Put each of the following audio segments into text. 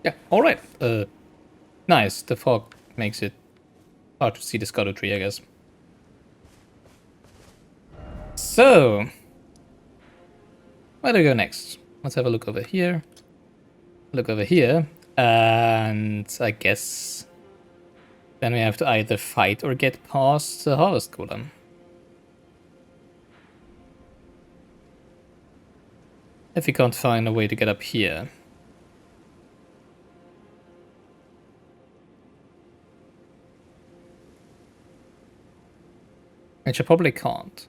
Yeah, alright. Nice. The fog makes it hard to see the Erdtree, I guess. So, where do we go next? Let's have a look over here. Look over here. And I guess then we have to either fight or get past the Harvest Golem. If we can't find a way to get up here. Which I probably can't.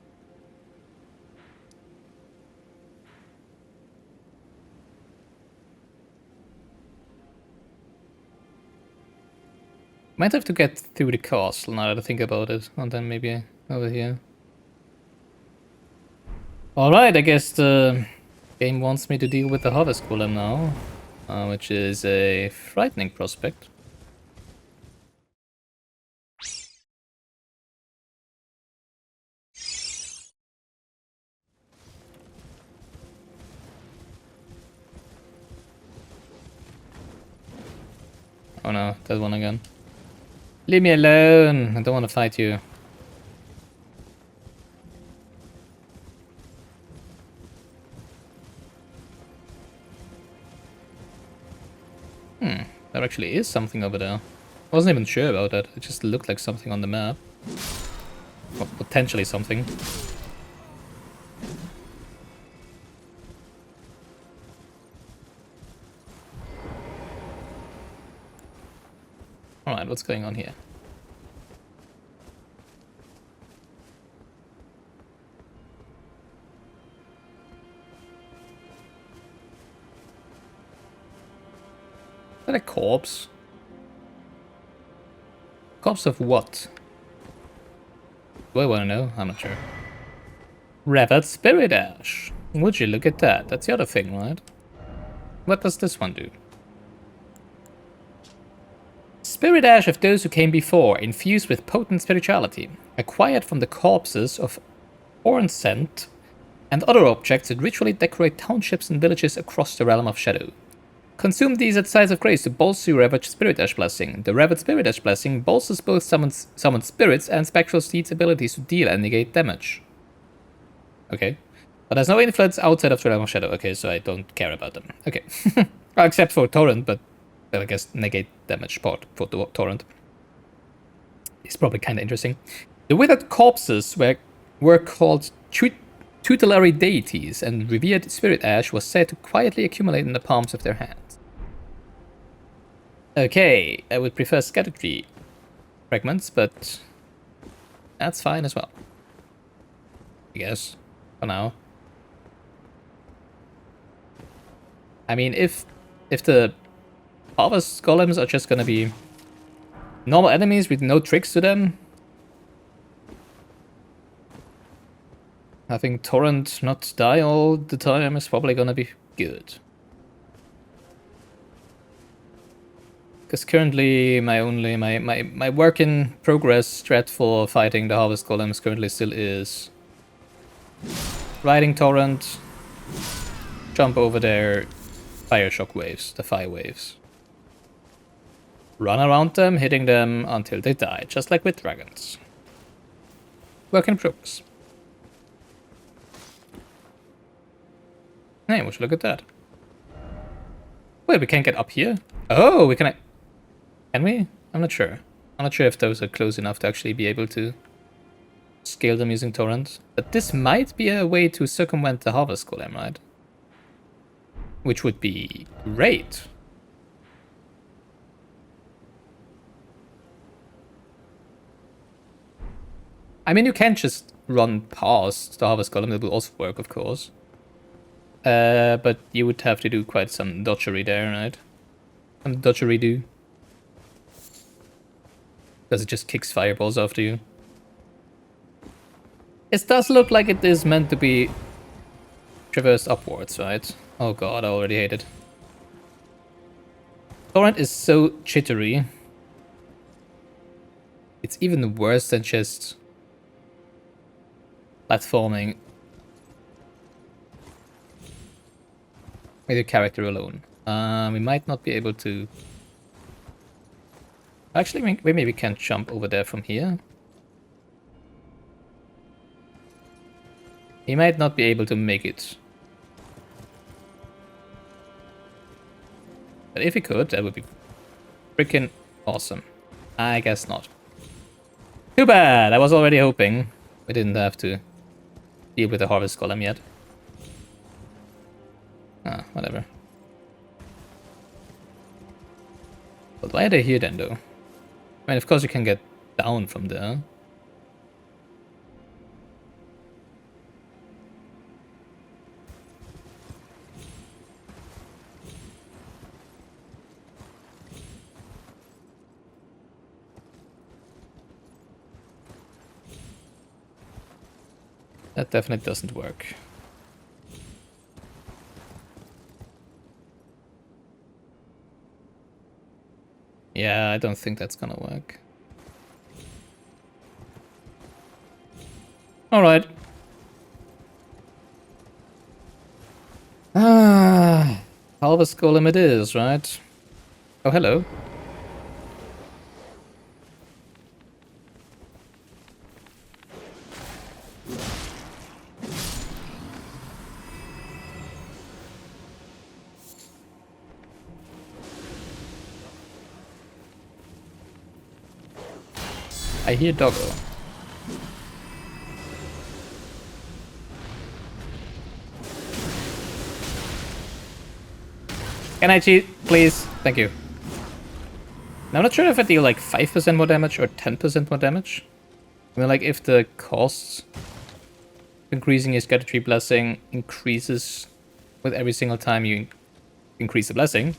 Might have to get through the castle now that I think about it, and then maybe over here. Alright, I guess the game wants me to deal with the Harvest Golem now, which is a frightening prospect. Oh no, that one again. Leave me alone! I don't want to fight you. There actually is something over there. I wasn't even sure about that. It just looked like something on the map. Or potentially something. Alright, what's going on here? Is that a corpse? Corpse of what? Do I want to know? I'm not sure. Revered Spirit Ash. Would you look at that? That's the other thing, right? What does this one do? Spirit Ash of those who came before, infused with potent spirituality, acquired from the corpses of Ornsent and other objects that ritually decorate townships and villages across the realm of shadow. Consume these at sites of grace to bolster your Revered Spirit Ash blessing. The Revered Spirit Ash blessing bolsters both summoned spirits and spectral steeds' abilities to deal and negate damage. Okay. But there's no influence outside of the realm of shadow. Okay, so I don't care about them. Okay. Except for Torrent, but I guess negate damage part for the Torrent. It's probably kind of interesting. The withered corpses were called tutelary deities, and revered spirit ash was said to quietly accumulate in the palms of their hands. Okay, I would prefer Erdtree fragments, but that's fine as well. I guess, for now. I mean, if the Harvest Golems are just gonna be normal enemies with no tricks to them, having Torrent not die all the time is probably gonna be good. Because currently my work in progress strat for fighting the Harvest Golems currently still is riding Torrent, jump over their fire shock waves, the fire waves. Run around them, hitting them until they die, just like with dragons. Work in progress. Hey, would you look at that? Wait, we can't get up here? Oh, we can... Can we? I'm not sure. I'm not sure if those are close enough to actually be able to scale them using Torrent. But this might be a way to circumvent the Harvest Golem, right? Which would be great. I mean, you can't just run past the Harvest Golem. That will also work, of course. But you would have to do quite some dodgery there, right? Some dodgery-do. Because it just kicks fireballs after you. It does look like it is meant to be traversed upwards, right? Oh god, I already hate it. Torrent is so jittery. It's even worse than just platforming with your character alone. We might not be able to... Actually, maybe we can jump over there from here. He might not be able to make it. But if he could, that would be freaking awesome. I guess not. Too bad! I was already hoping we didn't have to deal with the Harvest Golem yet. Ah, whatever. But why are they here then, though? I mean, of course you can get down from there. That definitely doesn't work. Yeah, I don't think that's gonna work. Alright. Ah, Harvest Golem it is, right? Oh, hello. I hear doggo. Can I cheat, please? Thank you. Now, I'm not sure if I deal like 5% more damage or 10% more damage. I mean, like, if the costs increasing your Erdtree blessing increases with every single time you increase the blessing,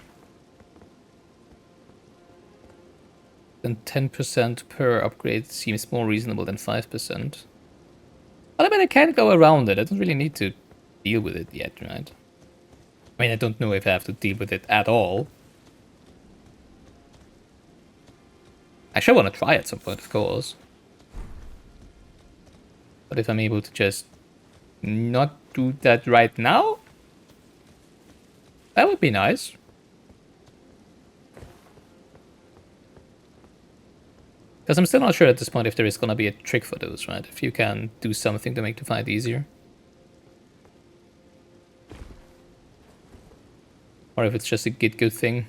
then 10% per upgrade seems more reasonable than 5%. But I mean, I can't go around it. I don't really need to deal with it yet, right? I mean, I don't know if I have to deal with it at all. Actually, I want to try at some point, of course. But if I'm able to just not do that right now, that would be nice. Because I'm still not sure at this point if there is going to be a trick for those, right? If you can do something to make the fight easier. Or if it's just a good thing.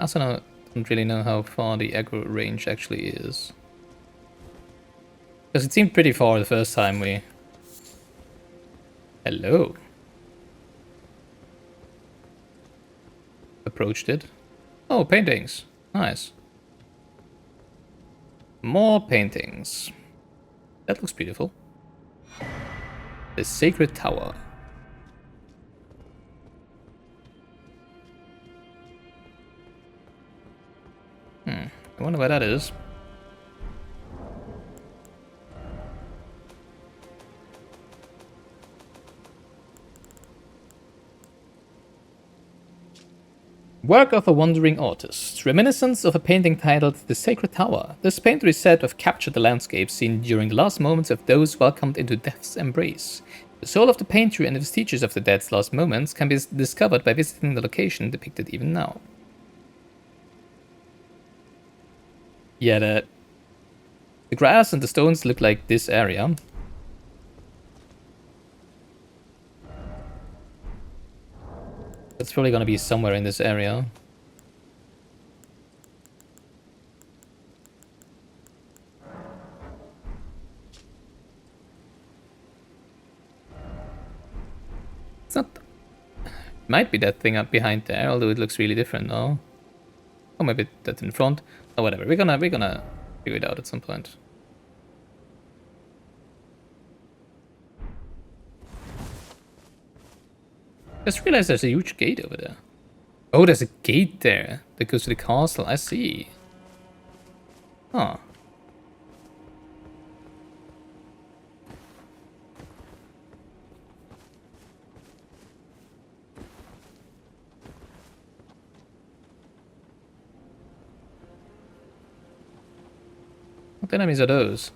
I also don't really know how far the aggro range actually is. Because it seemed pretty far the first time we... Hello. Approached it. Oh, paintings. Nice. More paintings. That looks beautiful. The Sacred Tower. I wonder where that is. Work of a wandering artist. Reminiscence of a painting titled The Sacred Tower. This painter is said to have captured the landscape seen during the last moments of those welcomed into death's embrace. The soul of the painter and the vestiges of the dead's last moments can be discovered by visiting the location depicted even now. Yeah, the grass and the stones look like this area. It's probably gonna be somewhere in this area. It's not... Might be that thing up behind there, although it looks really different now. Or maybe that's in front. Oh, whatever. We're gonna figure it out at some point. Just realized there's a huge gate over there. Oh, there's a gate there that goes to the castle. I see. Huh. What enemies are those?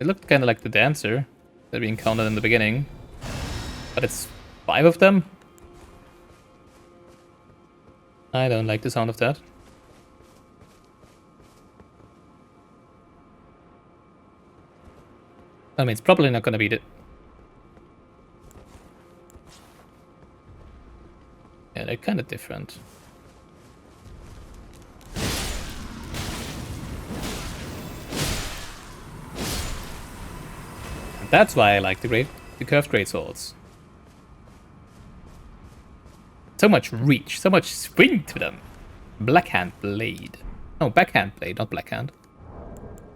It looked kind of like the dancer that we encountered in the beginning. But it's 5 of them? I don't like the sound of that. I mean, it's probably not gonna be the... Yeah, they're kind of different. And that's why I like the curved greatswords. So much reach, so much swing to them. Blackhand blade. No, backhand blade, not blackhand.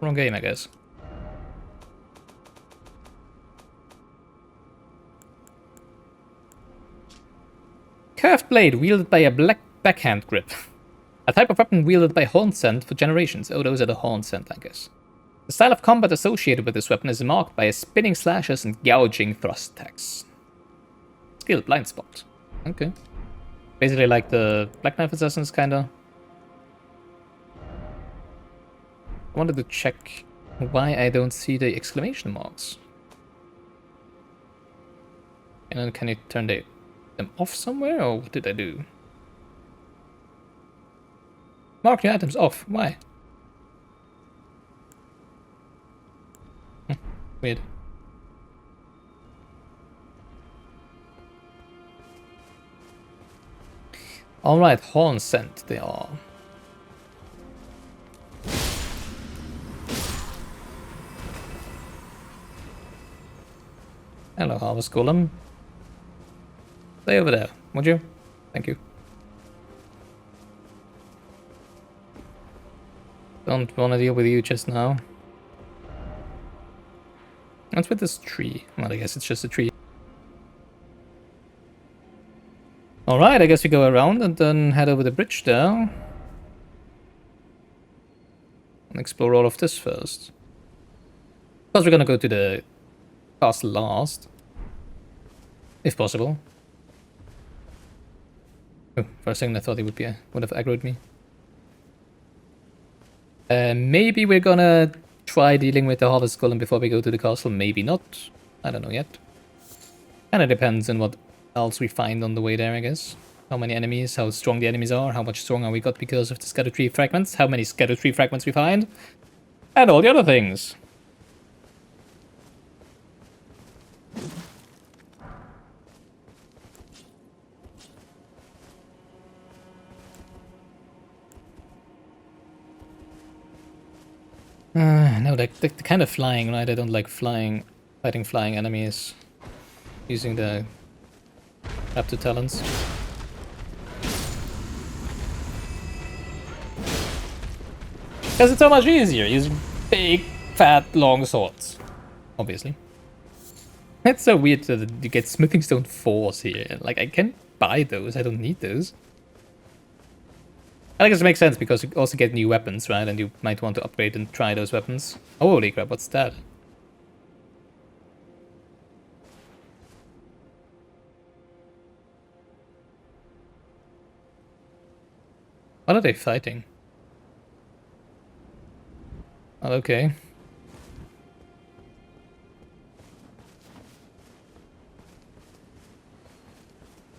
Wrong game, I guess. Curved blade wielded by a black backhand grip. A type of weapon wielded by Hornsent for generations. Oh, those are the Hornsent, I guess. The style of combat associated with this weapon is marked by spinning slashes and gouging thrust attacks. Skill, blind spot. Okay. Basically like the Black Knife Assassins, kinda. I wanted to check why I don't see the exclamation marks. And then can you turn them off somewhere, or what did I do? Mark your items off. Why? Weird. Alright, Hornsent they are. Hello, Harvest Golem. Stay over there, would you? Thank you. Don't want to deal with you just now. What's with this tree? Well, I guess it's just a tree. Alright, I guess we go around and then head over the bridge there. And explore all of this first. Of course, we're gonna go to the castle last. If possible. Oh, for a second I thought he would have aggroed me. Maybe we're gonna try dealing with the Harvest Golem before we go to the castle. Maybe not. I don't know yet. Kinda depends on what else we find on the way there, I guess. How many enemies, how strong the enemies are, how much stronger we got because of the Scatter Tree fragments, how many Scatter Tree fragments we find, and all the other things. No, they're kind of flying, right? I don't like fighting flying enemies using the Raptor talents. Because it's so much easier using big, fat, long swords. Obviously. It's so weird that you get Smithing Stone 4s here. Like, I can buy those, I don't need those. I guess it makes sense because you also get new weapons, right? And you might want to upgrade and try those weapons. Holy crap, what's that? What are they fighting? Oh, okay.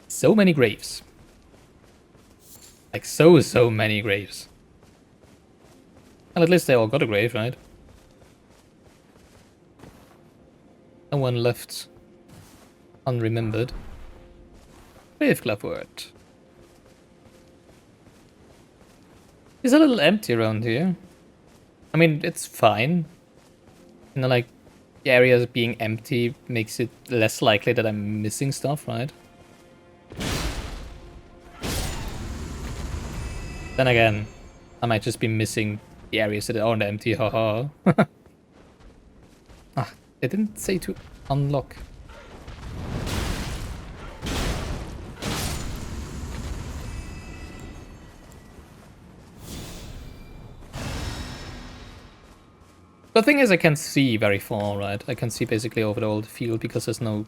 So many graves. Like so many graves. Well, at least they all got a grave, right? No one left unremembered. Grave Clavwort. It's a little empty around here. I mean, it's fine. You know, like, the areas being empty makes it less likely that I'm missing stuff, right? Then again, I might just be missing the areas that aren't empty, haha. Ah, it didn't say to unlock. The thing is, I can't see very far, right? I can see basically over the old field because there's no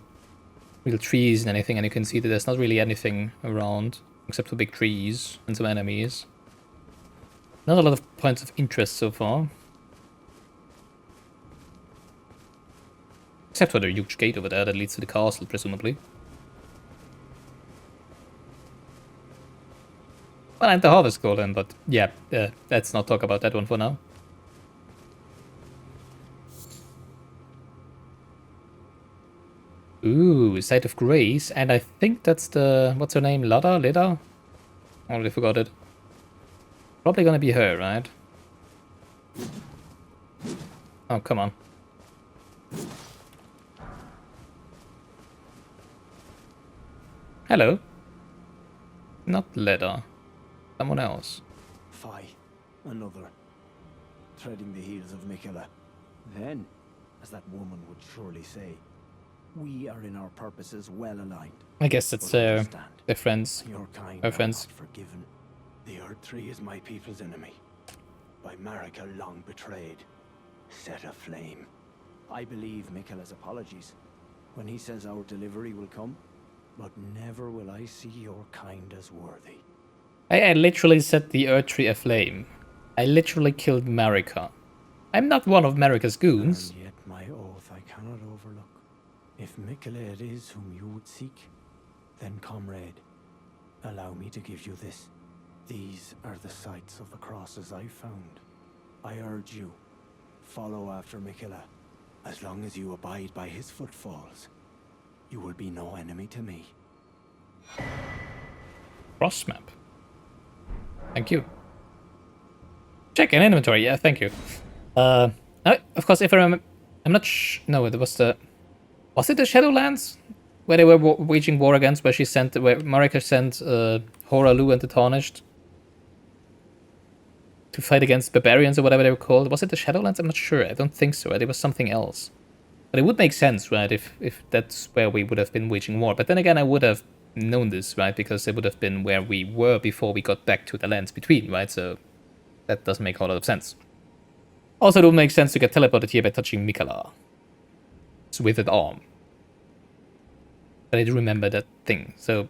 real trees and anything, and you can see that there's not really anything around except for big trees and some enemies. Not a lot of points of interest so far. Except for the huge gate over there that leads to the castle, presumably. Well, and the Harvest Golem, but yeah, let's not talk about that one for now. Ooh, Site of Grace, and I think that's the... what's her name? Leda? I already forgot it. Probably gonna be her, right? Oh, come on. Hello. Not Leda. Someone else. Fie, another. Treading the heels of Miquella. Then, as that woman would surely say, we are in our purposes well aligned. I guess that's their friends. Your kind Her friends. Not forgiven. The Erdtree is my people's enemy. By Marika long betrayed. Set aflame. I believe Miquella's apologies when he says our delivery will come, but never will I see your kind as worthy. I literally set the Erdtree aflame. I literally killed Marika. I'm not one of Marika's goons. And yet my oath I cannot overlook. If Miquella it is whom you would seek, then comrade, allow me to give you this. These are the sites of the crosses I found. I urge you, follow after Miquella. As long as you abide by his footfalls, you will be no enemy to me. Cross map. Thank you. Check in inventory. Yeah, thank you. Of course, if I remember, I'm not no, it was the... was it the Shadowlands? Where they were waging war against, where Marika sent Horalu and the Tarnished to fight against barbarians or whatever they were called. Was it the Shadowlands? I'm not sure. I don't think so. Right? It was something else. But it would make sense, right, if that's where we would have been waging war. But then again, I would have known this, right, because it would have been where we were before we got back to the lands between, right? So that doesn't make a lot of sense. Also, it would make sense to get teleported here by touching Miquella. It's with an arm. But I do remember that thing. So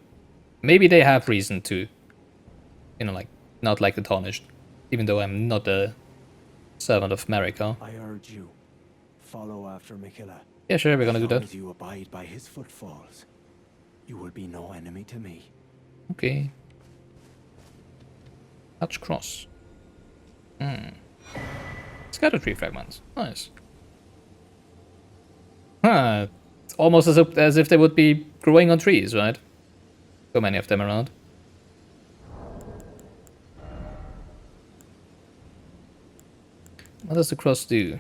maybe they have reason to, you know, like, not like the Tarnished. Even though I'm not a servant of Marika. I urge you, follow after Miquella. Yeah, sure, we're gonna do that. As you abide by his footfalls, you will be no enemy to me. Okay. Touch cross. Scatter tree fragments. Nice. Huh. It's almost as if they would be growing on trees, right? So many of them around. What does the cross do?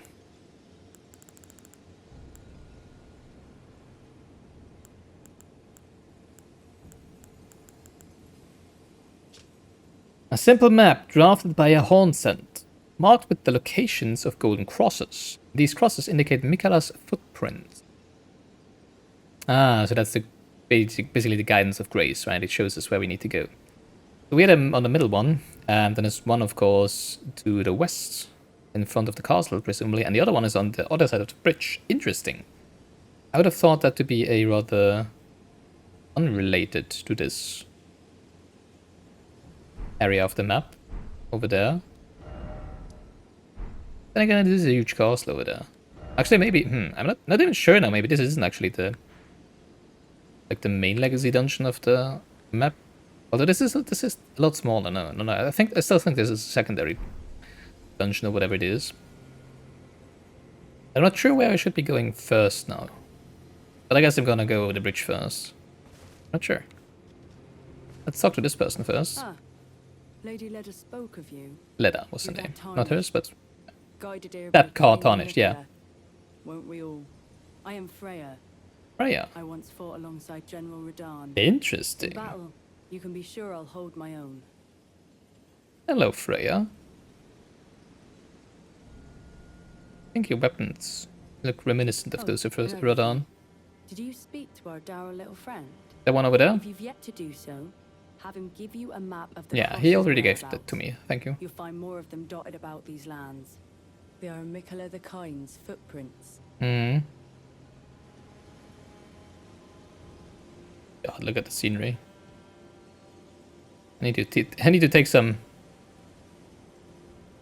A simple map drafted by a horn scent, marked with the locations of golden crosses. These crosses indicate Miquella's footprint. Ah, so that's the basically the guidance of grace, right? It shows us where we need to go. So we had them on the middle one, and then there's one, of course, to the west, in front of the castle, presumably, and the other one is on the other side of the bridge. Interesting. I would have thought that to be a rather unrelated to this area of the map over there. Then again, this is a huge castle over there. Actually, maybe, I'm not even sure now. Maybe this isn't actually the main legacy dungeon of the map. Although this is a lot smaller. No. I still think this is a secondary dungeon or whatever it is. I'm not sure where I should be going first now. But I guess I'm gonna go over the bridge first. Not sure. Let's talk to this person first. Ah, Lady Leda spoke of you. Leda was the name. Not hers, but Guided here that by car Queen tarnished, yeah. Miquella. Won't we all? I am Freya. Freya. I once fought alongside General Radahn. Interesting. In battle, you can be sure I'll hold my own. Hello, Freya. I think your weapons look reminiscent of those of hello. Radahn. Did you speak to our dour little friend? The one over there? If you've yet to do so, have him give you a map of the Yeah, he crosses already gave whereabouts. that to me. Thank you. You'll find more of them dotted about these lands. They are Miquella the Kind's footprints. God, look at the scenery. I need to take some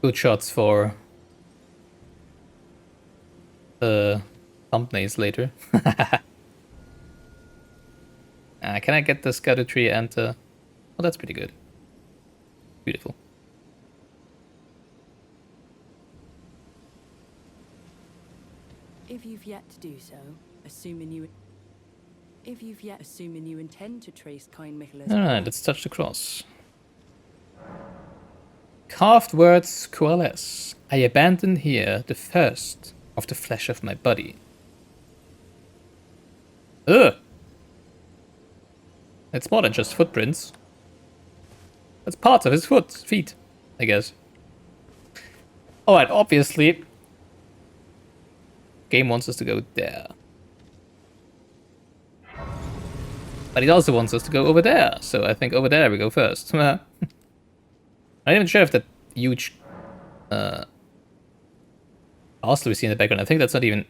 good shots for thumbnails later. Can I get the Erdtree and... Oh, that's pretty good. Beautiful. If you've yet to do so, assuming you intend to trace Kind Michela's Alright, let's touch the cross. Carved words coalesce. I abandon here the first of the flesh of my body. Ugh! It's more than just footprints. That's parts of his feet, I guess. Alright, obviously, game wants us to go there. But it also wants us to go over there, so I think over there we go first. I'm not even sure if that huge castle we see in the background, I think that's not even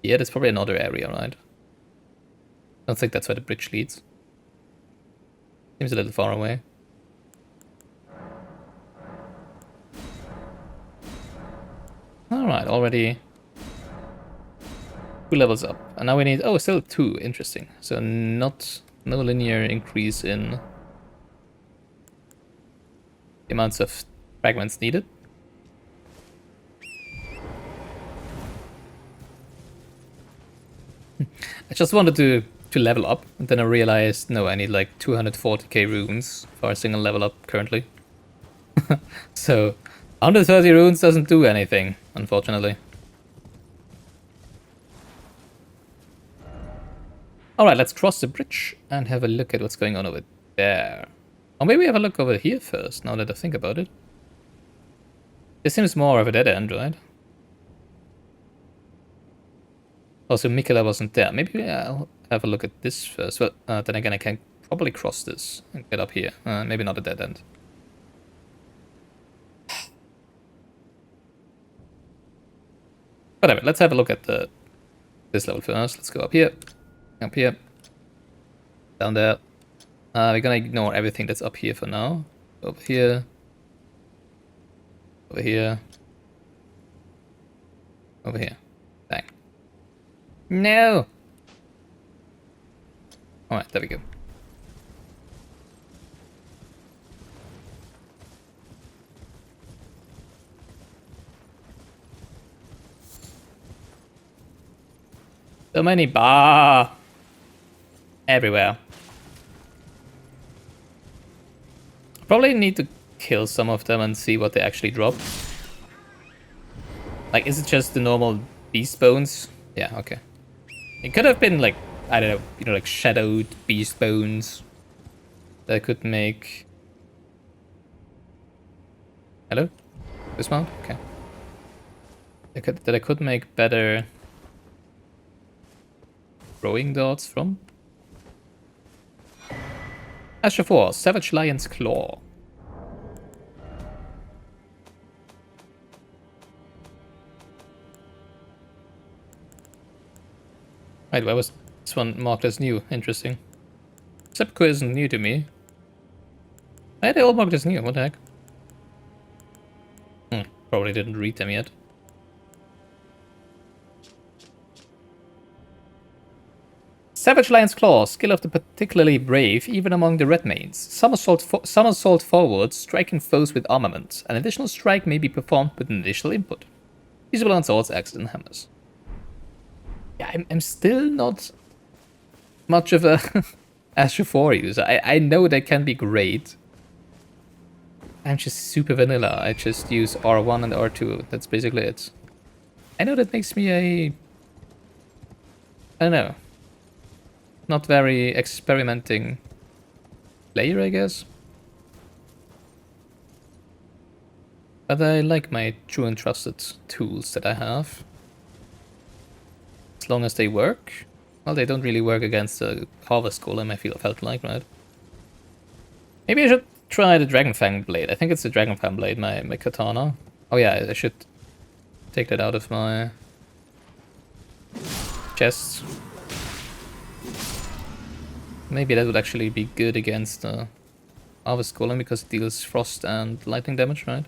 here, that's probably another area, right? I don't think that's where the bridge leads. Seems a little far away. Alright, already 2 levels up. And now we need... Oh, still 2. Interesting. So no linear increase in the amounts of fragments needed. I just wanted to level up, and then I realized, no, I need like 240k runes for a single level up currently. So 130 runes doesn't do anything, unfortunately. Alright, let's cross the bridge and have a look at what's going on over there. Or maybe have a look over here first, now that I think about it. This seems more of a dead end, right? Also, Michela wasn't there. Maybe I'll have a look at this first. Well, then again, I can probably cross this and get up here. Maybe not a dead end. Whatever, let's have a look at this level first. Let's go up here, down there. We're gonna ignore everything that's up here for now. Over here, over here, over here. Bang. No! Alright, there we go. So many bar everywhere. Probably need to kill some of them and see what they actually drop. Like, is it just the normal beast bones? Yeah, okay. It could have been like, I don't know, you know, like shadowed beast bones that could make... Hello? Dismount? Okay. That I could make better throwing darts from. Asher 4, Savage Lion's Claw. Right, why was this one marked as new? Interesting. Sepulchre isn't new to me. Why are they all marked as new? What the heck? Probably didn't read them yet. Savage Lion's Claw, skill of the particularly brave, even among the red mains. Somersault forward, striking foes with armament. An additional strike may be performed with an additional input. Usable on swords, axes, and hammers. Yeah, I'm still not much of a Asher 4 user. I know they can be great. I'm just super vanilla. I just use R1 and R2. That's basically it. I know that makes me a... I don't know. Not very experimenting player, I guess. But I like my true and trusted tools that I have. As long as they work. Well, they don't really work against the Harvest Golem, I felt like, right? Maybe I should try the Dragonfang Blade. I think it's the Dragonfang Blade, my katana. Oh yeah, I should take that out of my chest. Maybe that would actually be good against Harvest Golem because it deals frost and lightning damage, right?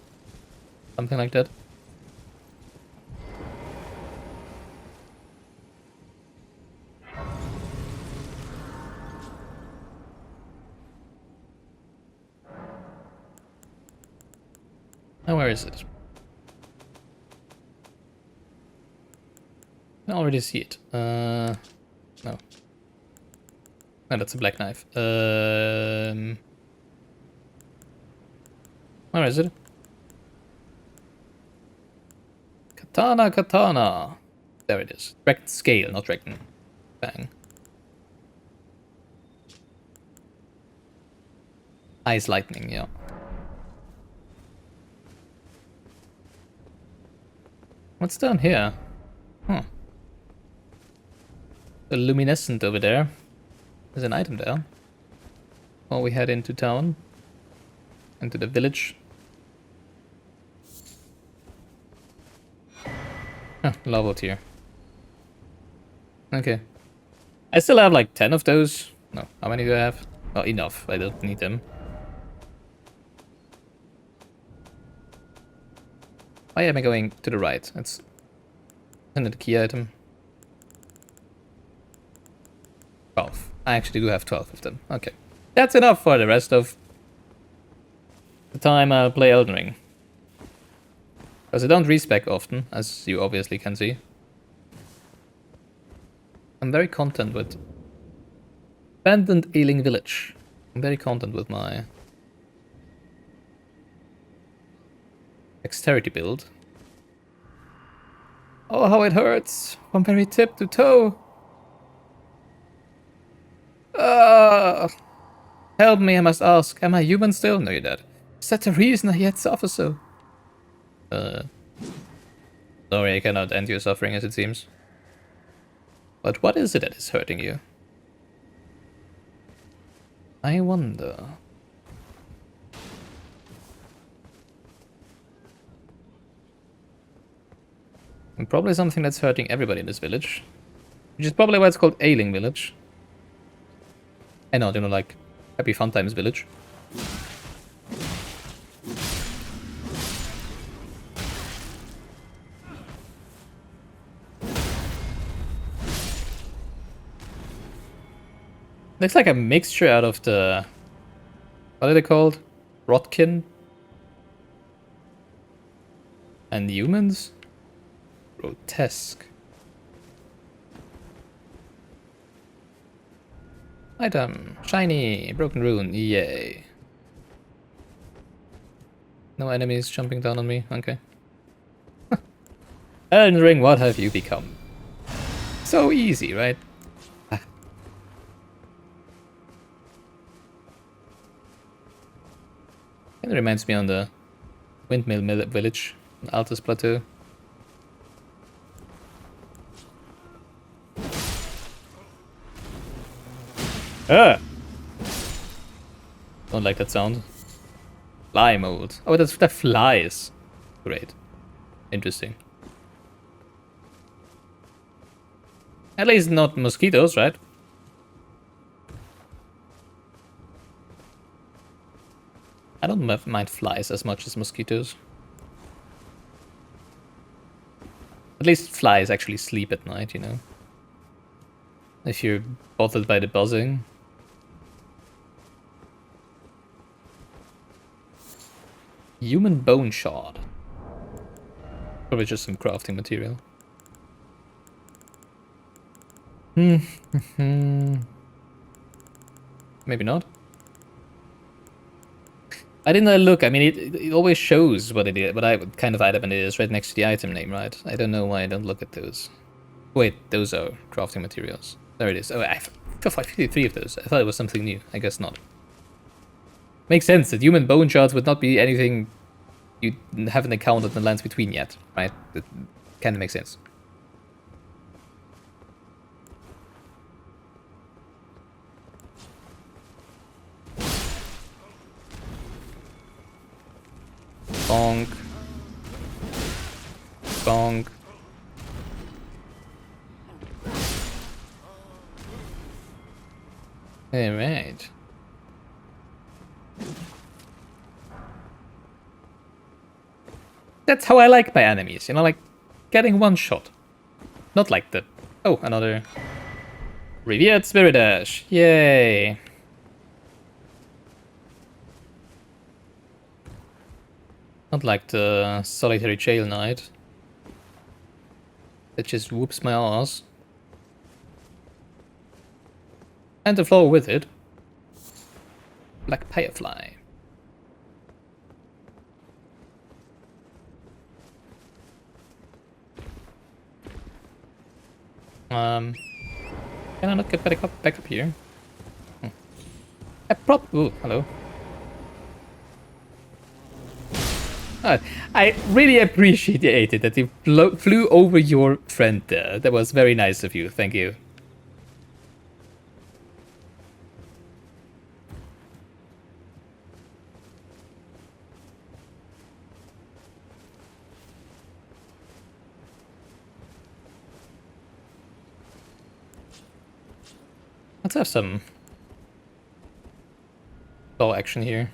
Something like that. Oh, where is it? I already see it. No. No, that's a black knife. Where is it? Katana, katana. There it is. Dragon scale, not dragon bang. Ice lightning, yeah. What's down here? Huh. The luminescent over there. There's an item there. While we head into town. Into the village. Oh, lava tier. Okay. I still have like 10 of those. No, how many do I have? Oh, enough. I don't need them. Why am I going to the right? That's another key item. 12. I actually do have 12 of them. Okay. That's enough for the rest of the time I'll play Elden Ring. Because I don't respec often, as you obviously can see. I'm very content with Abandoned Ailing Village. I'm very content with my dexterity build. Oh, how it hurts from very tip to toe. Help me, I must ask. Am I human still? No, you're dead. Is that the reason I yet suffer so? Sorry, I cannot end your suffering as it seems. But what is it that is hurting you? I wonder. And probably something that's hurting everybody in this village. Which is probably why it's called Ailing Village. I know, you know, like Happy Fun Times Village. Looks like a mixture out of the... What are they called? Rotkin? And humans? Grotesque. Item. Shiny. Broken rune. Yay. No enemies jumping down on me. Okay. Elden Ring, what have you become? So easy, right? It reminds me on the Windmill Village, on Altus Plateau. Ah! Don't like that sound. Fly mode. Oh, that's the flies. Great. Interesting. At least not mosquitoes, right? I don't mind flies as much as mosquitoes. At least flies actually sleep at night, you know? If you're bothered by the buzzing. Human bone shard. Probably just some crafting material. Maybe not. I didn't look. I mean, it always shows what it is, what kind of item it is right next to the item name, right? I don't know why I don't look at those. Wait, those are crafting materials. There it is. Oh, I have 53 of those. I thought it was something new. I guess not. Makes sense that human bone shards would not be anything you haven't encountered in the lands between yet, right? That kind of makes sense. Bonk. Bonk. Alright. That's how I like my enemies, you know, like getting one shot. Not like the... Oh, another... Revered Spirit Ash. Yay. Not like the solitary jail knight. That just whoops my ass. And the floor with it. Black firefly. Can I not get back up here? Ooh, hello. I really appreciated that you flew over your friend there. That was very nice of you. Thank you. Let's have some ball action here.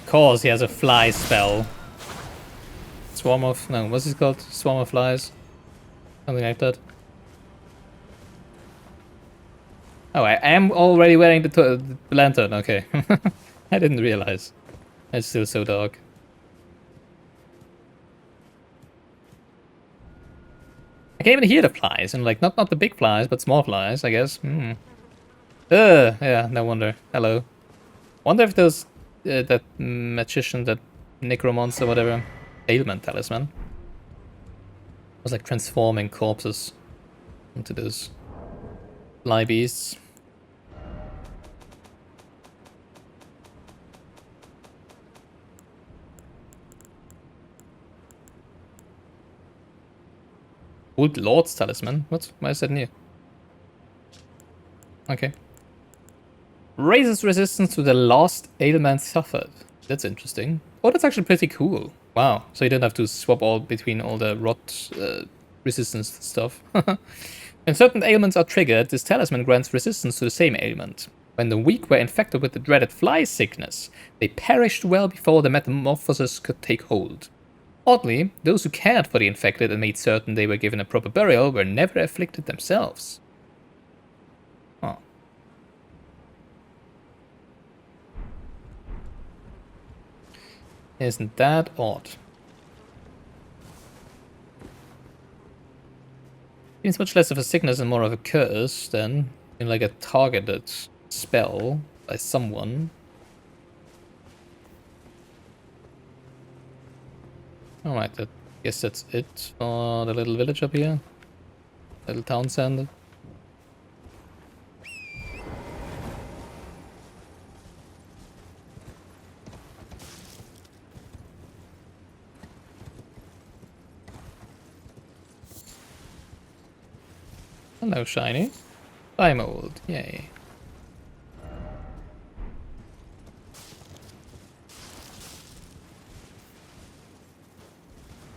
Of course, he has a fly spell. Swarm of... no, what's it called? Swarm of flies? Something like that. Oh, I am already wearing the lantern, okay. I didn't realize. It's still so dark. I can even hear the flies, and like, not the big flies, but small flies, I guess. Yeah, no wonder. Hello. Wonder if those, that magician, that necromancer, whatever, ailment talisman, was like transforming corpses into those fly beasts. Old Lord's talisman? What? Why is that new? Okay. Raises resistance to the last ailment suffered. That's interesting. Oh, that's actually pretty cool. Wow. So you don't have to swap all between all the rot resistance stuff. When certain ailments are triggered, this talisman grants resistance to the same ailment. When the weak were infected with the dreaded fly sickness, they perished well before the metamorphosis could take hold. Oddly, those who cared for the infected and made certain they were given a proper burial were never afflicted themselves. Oh. Isn't that odd? Seems much less of a sickness and more of a curse than in like a targeted spell by someone. Alright, I guess that's it for the little village up here. Little town center. Hello, shiny. Buy mold, yay.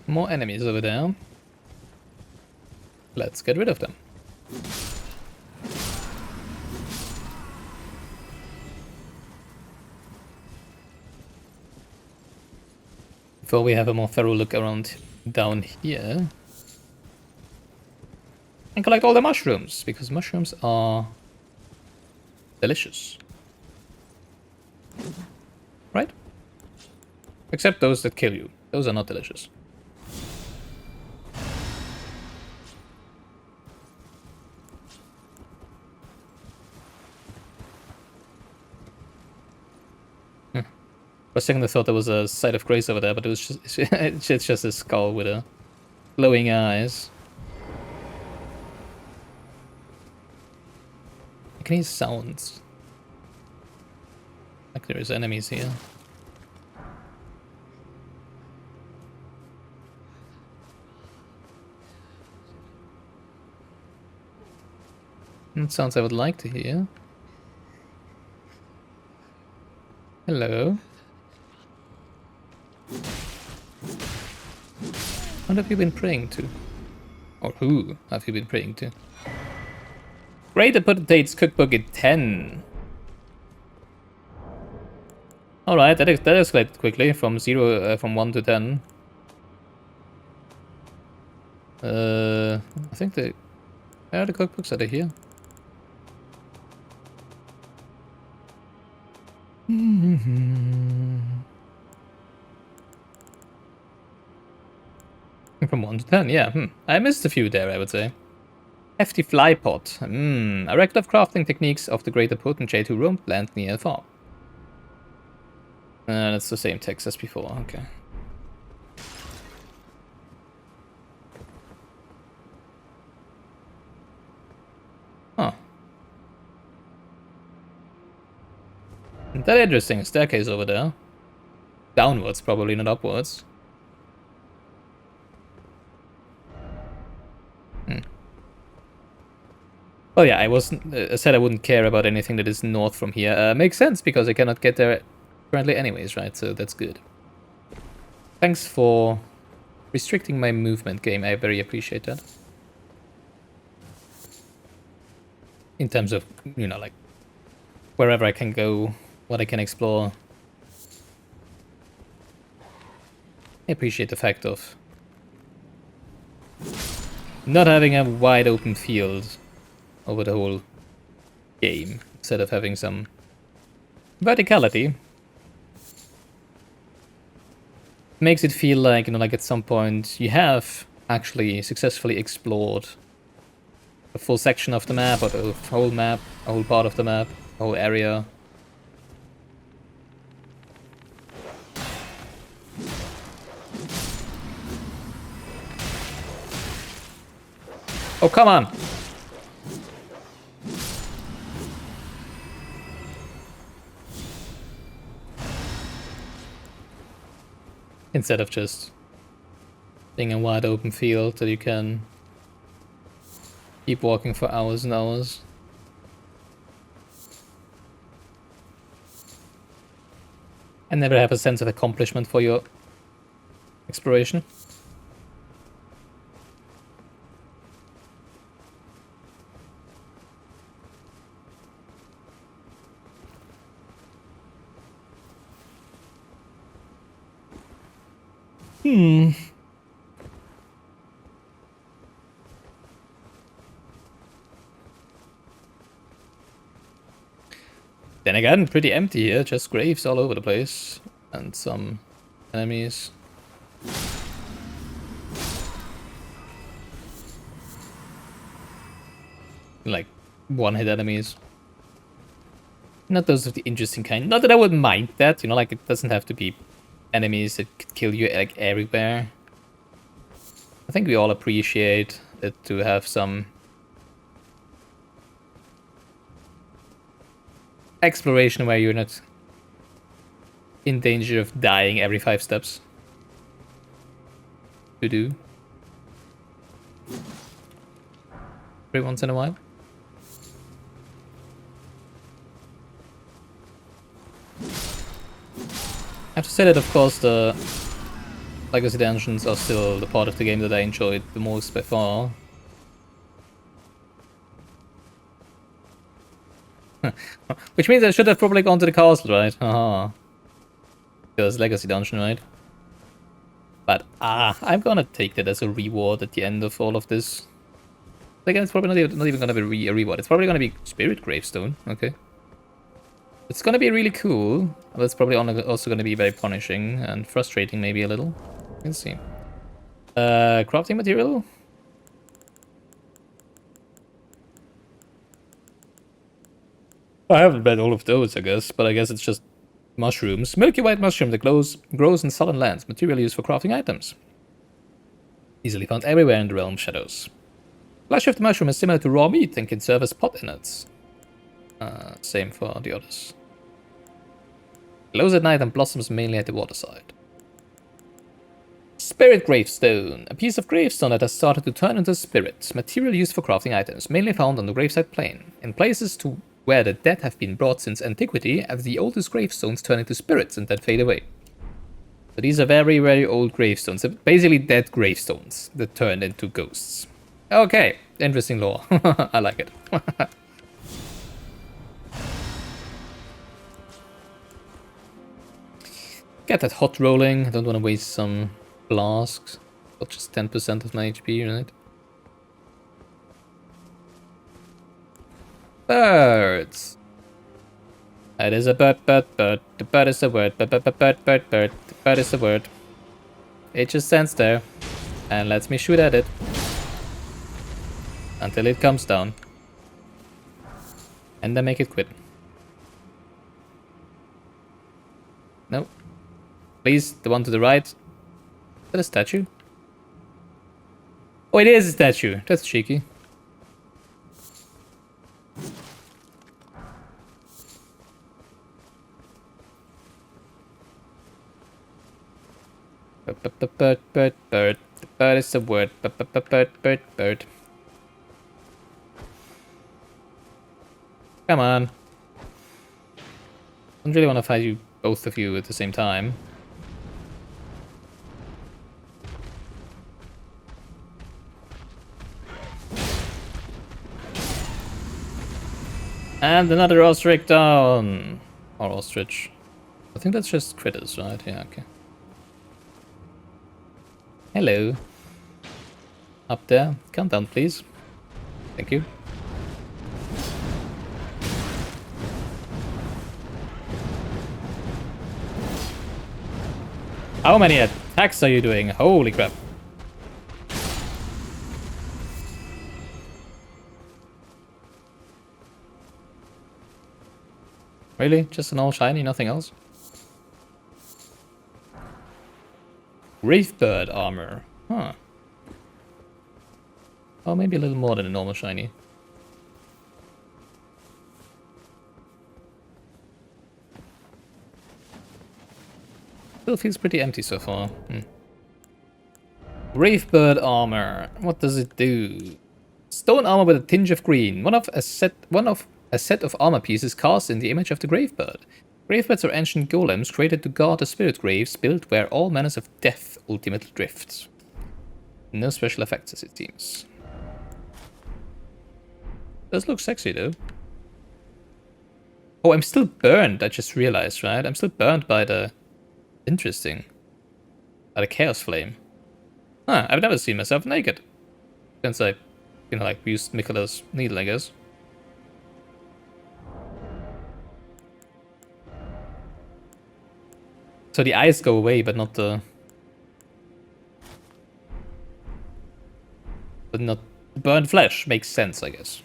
More enemies over there. Let's get rid of them. Before we have a more thorough look around down here. And collect all the mushrooms, because mushrooms are delicious. Right? Except those that kill you. Those are not delicious. For a second I thought there was a site of grace over there, but it was just it's just a skull with a glowing eyes. I can hear sounds. Like there is enemies here. Sounds I would like to hear. Hello. What have you been praying to? Or who have you been praying to? Great at Potentate's cookbook at 10. Alright, that escalated quickly from 1 to 10. I think the cookbooks are here. From 1 to 10, yeah. I missed a few there, I would say. Hefty fly pot. A record of crafting techniques of the greater potentate who roamed land near the farm. That's the same text as before, okay. Huh. That interesting staircase over there. Downwards, probably not upwards. Well, yeah, I said I wouldn't care about anything that is north from here. Makes sense, because I cannot get there currently anyways, right? So that's good. Thanks for restricting my movement, game. I very appreciate that. In terms of, you know, like, wherever I can go, what I can explore. I appreciate the fact of not having a wide open field over the whole game, instead of having some verticality. Makes it feel like, you know, like at some point you have actually successfully explored a full section of the map, or the whole map, a whole part of the map, a whole area. Oh, come on! Instead of just being a wide open field that you can keep walking for hours and hours. And never have a sense of accomplishment for your exploration. Then again, pretty empty here, just graves all over the place. And some enemies. Like, one-hit enemies. Not those of the interesting kind. Not that I wouldn't mind that, you know, like, it doesn't have to be enemies that could kill you, like, everywhere. I think we all appreciate it to have some exploration where you're not in danger of dying every 5 steps. To do. Every once in a while. I have to say that, of course, the Legacy Dungeons are still the part of the game that I enjoyed the most by far. Which means I should have probably gone to the castle, right? Haha. Because Legacy Dungeon, right? But, I'm gonna take that as a reward at the end of all of this. Again, it's probably not even gonna be a reward. It's probably gonna be Spirit Gravestone, okay. It's gonna be really cool, but it's probably also gonna be very punishing and frustrating, maybe a little. Let's see. Crafting material? I haven't read all of those, I guess, but I guess it's just mushrooms. Milky white mushroom that grows in southern lands. Material used for crafting items. Easily found everywhere in the realm of shadows. Flesh of the mushroom is similar to raw meat and can serve as pot innards. Same for the others. Glows at night and blossoms mainly at the waterside. Spirit Gravestone. A piece of gravestone that has started to turn into spirit. Material used for crafting items, mainly found on the graveside plane. In places where the dead have been brought since antiquity, as the oldest gravestones turn into spirits and then fade away. So these are very, very old gravestones. Basically dead gravestones that turned into ghosts. Okay, interesting lore. I like it. Get that hot rolling. I don't want to waste some flasks. Well, just 10% of my HP, right? Birds! It is a bird, bird, bird. The bird is a word. Bird, bird, bird, bird, bird, bird. The bird is a word. It just stands there and lets me shoot at it until it comes down. And then make it quit. No. Please, the one to the right. Is that a statue? Oh, it is a statue. That's cheeky. Bird, bird, bird, bird. The bird is a word. Bird, bird, bird, bird, bird, bird. Come on. Don't really want to fight you, both of you, at the same time. And another ostrich down. Or ostrich. I think that's just critters, right? Yeah, okay. Hello. Up there. Come down, please. Thank you. How many attacks are you doing? Holy crap. Really? Just an all shiny, nothing else? Wraithbird armor. Huh. Oh, maybe a little more than a normal shiny. Still feels pretty empty so far. Wraithbird armor. What does it do? Stone armor with a tinge of green. One of a set of armor pieces cast in the image of the Gravebird. Gravebirds are ancient golems created to guard the spirit graves built where all manners of death ultimately drifts. No special effects, as it seems. Does look sexy though. Oh, I'm still burned, I just realized, right? I'm still burned by the... Interesting. By the Chaos Flame. Huh, I've never seen myself naked. Since I, like, used Mikkele's needle, I guess. So the eyes go away, but not the... But not burned flesh. Makes sense, I guess.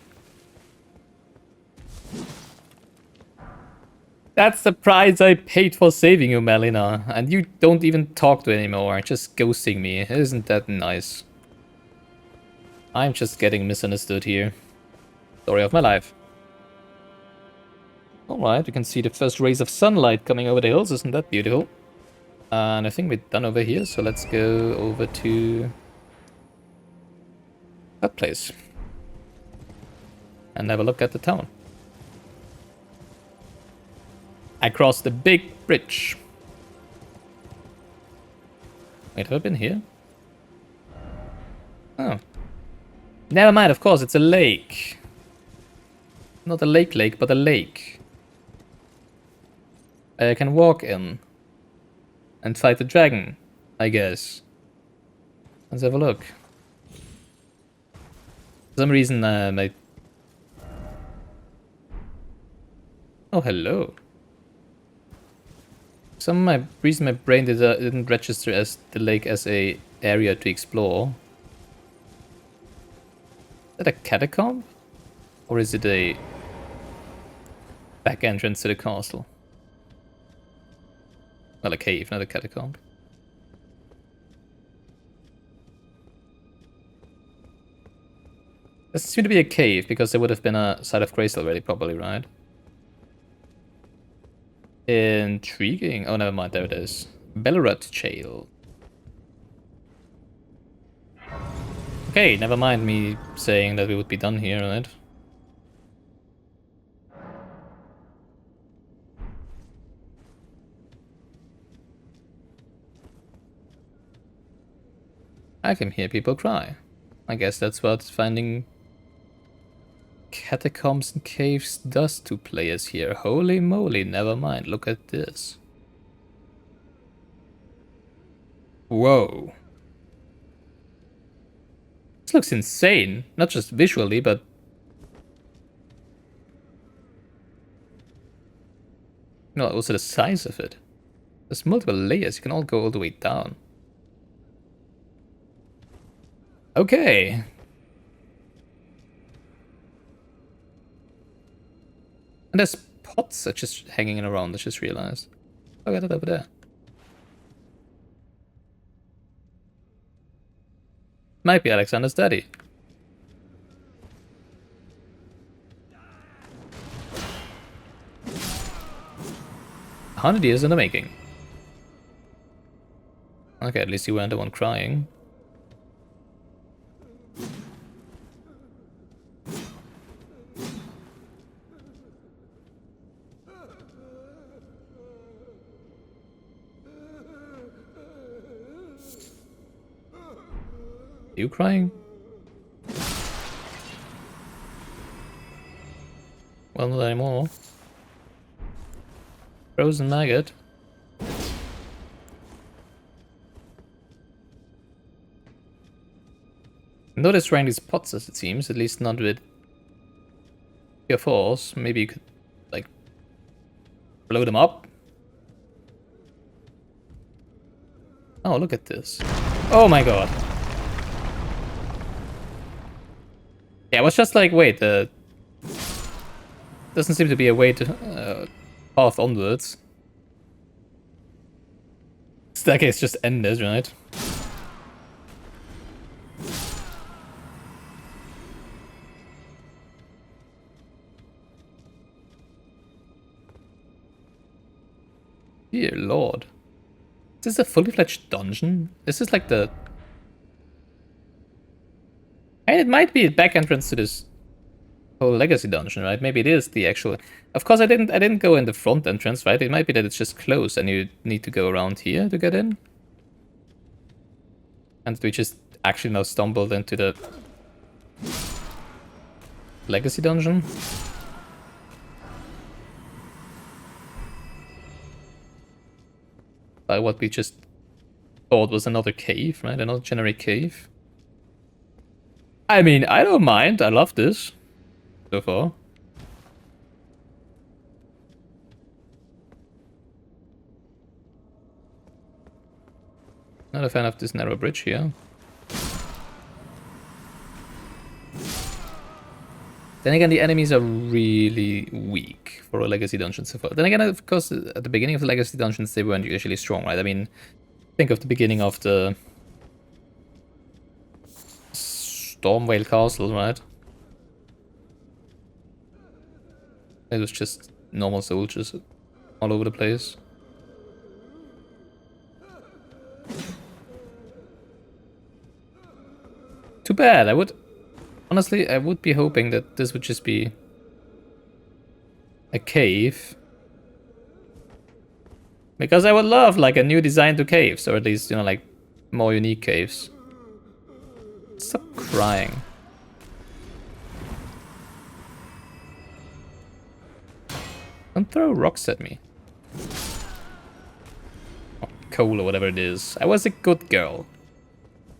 That's the price I paid for saving you, Melina. And you don't even talk to anymore, just ghosting me. Isn't that nice? I'm just getting misunderstood here. Story of my life. Alright, we can see the first rays of sunlight coming over the hills. Isn't that beautiful? And I think we're done over here, so let's go over to that place. And have a look at the town. I crossed the big bridge. Wait, have I been here? Oh. Never mind, of course, it's a lake. Not a lake, but a lake. I can walk in. And fight the dragon, I guess. Let's have a look. For some reason, my... Oh, hello. For some reason my brain didn't register as the lake as a area to explore. Is that a catacomb? Or is it a back entrance to the castle? Well, a cave, not a catacomb. This seems to be a cave, because there would have been a side of Grace already, probably, right? Intriguing. Oh, never mind, there it is. Bellerot Jail. Okay, never mind me saying that we would be done here, right? I can hear people cry. I guess that's what finding catacombs and caves does to players here. Holy moly, never mind. Look at this. Whoa. This looks insane. Not just visually, but... No, also the size of it. There's multiple layers. You can all go all the way down. Okay. And there's pots that just hanging around, I just realized. Oh, I got it over there. Might be Alexander's daddy. 100 years in the making. Okay, at least you weren't the one crying. You crying? Well, not anymore. Frozen maggot. No destroying these pots, as it seems, at least not with your force. Maybe you could, like, blow them up? Oh, look at this. Oh my god. Yeah, I was just like, wait, doesn't seem to be a way to path onwards. Staircase just ended, right? Dear lord. Is this a fully fledged dungeon? This is like the... And it might be a back entrance to this whole legacy dungeon, right? Maybe it is the actual... Of course, I didn't go in the front entrance, right? It might be that it's just closed and you need to go around here to get in. And we just actually now stumbled into the legacy dungeon. By what we just thought was another cave, right? Another generic cave. I mean, I don't mind. I love this so far. Not a fan of this narrow bridge here. Then again, the enemies are really weak for a legacy dungeon so far. Then again, of course, at the beginning of the legacy dungeons, they weren't usually strong, right? I mean, think of the beginning of the Stormvale Castle, right? It was just normal soldiers all over the place. Too bad. Honestly, I would be hoping that this would just be a cave. Because I would love, like, a new design to caves, or at least, you know, like, more unique caves. Stop crying. Don't throw rocks at me. Or coal or whatever it is. I was a good girl.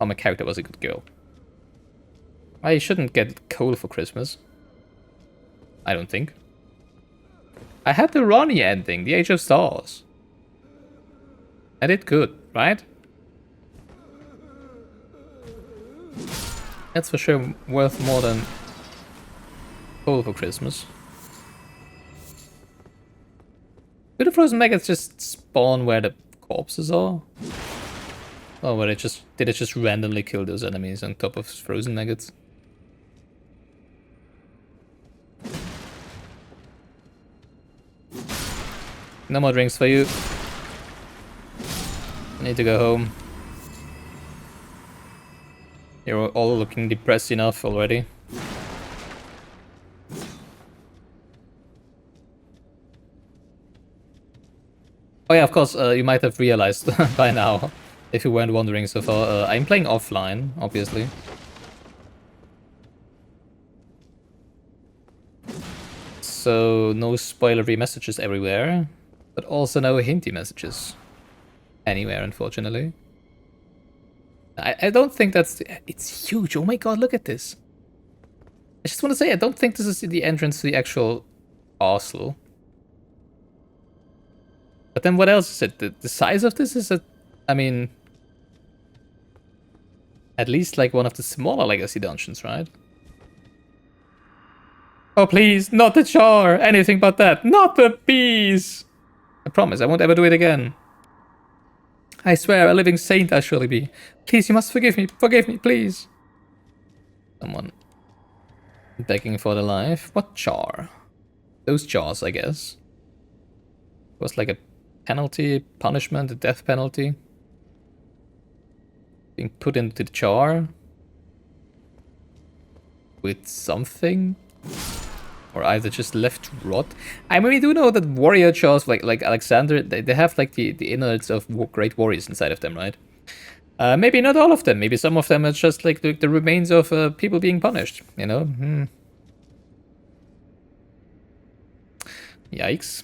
Oh, my character was a good girl. I shouldn't get coal for Christmas. I don't think. I had the Ronnie ending, the Age of Stars. I did good, right? That's for sure worth more than coal for Christmas. Do the frozen maggots just spawn where the corpses are? Or where did it just randomly kill those enemies on top of frozen maggots? No more drinks for you. I need to go home. You're all looking depressed enough already. Oh yeah, of course, you might have realized by now, if you weren't wondering so far, I'm playing offline, obviously. So, no spoilery messages everywhere, but also no hinty messages anywhere, unfortunately. I don't think that's... It's huge. Oh my god, look at this. I just want to say, I don't think this is the entrance to the actual castle. But then what else is it? The size of this is I mean... At least like one of the smaller legacy dungeons, right? Oh please, not the jar! Anything but that! Not the bees! I promise, I won't ever do it again. I swear, a living saint I surely be. Please, you must forgive me, please. Someone begging for their life. What jar? Those jars, I guess. It was like a penalty, punishment, a death penalty. Being put into the jar. With something. Or either just left to rot. I mean, we do know that warrior jars, like Alexander, they have like the innards of great warriors inside of them, right? Maybe not all of them. Maybe some of them are just like the remains of people being punished, you know? Yikes.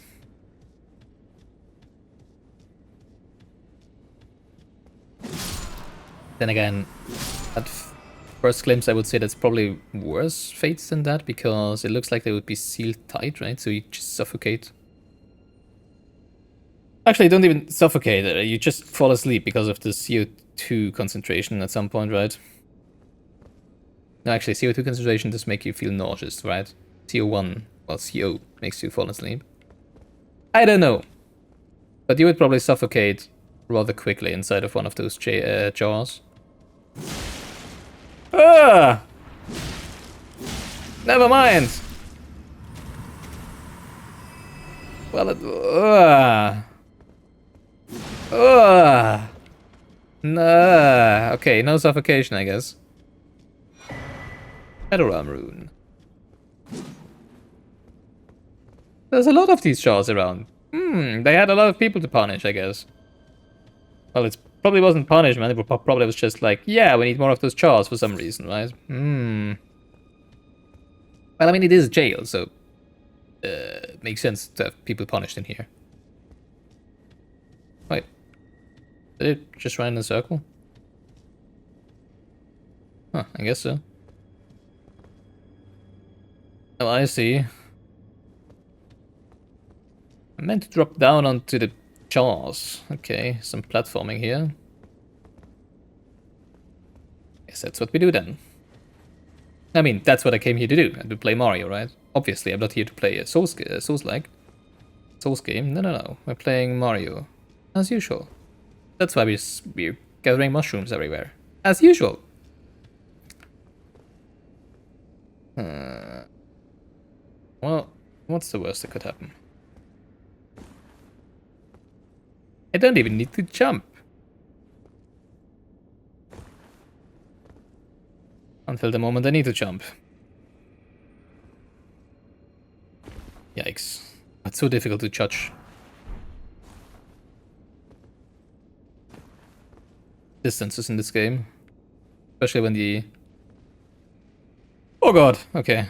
Then again, at first glimpse I would say that's probably worse fates than that, because it looks like they would be sealed tight, right? So you just suffocate. Actually, don't even suffocate, you just fall asleep because of the CO2 concentration at some point, right? No, actually, CO2 concentration does make you feel nauseous, right? CO1, well, CO makes you fall asleep. I don't know. But you would probably suffocate rather quickly inside of one of those jars. Ah! Never mind. Well, nah. Okay, no suffocation, I guess. Shadowrun rune. There's a lot of these jars around. They had a lot of people to punish, I guess. Well, it probably wasn't punishment, it probably was just like, yeah, we need more of those jars for some reason, right? Well, I mean, it is jail, so... it makes sense to have people punished in here. Wait. Did it just run in a circle? Huh, I guess so. Oh, I see. I meant to drop down onto the jars. Okay, some platforming here. Guess that's what we do then. I mean, that's what I came here to do, and to play Mario, right? Obviously, I'm not here to play a Souls-like. Souls game? No. We're playing Mario. As usual. That's why we're gathering mushrooms everywhere. As usual. Well, what's the worst that could happen? I don't even need to jump. Until the moment I need to jump. Yikes. That's so difficult to judge. Distances in this game. Especially when the... Oh god, okay.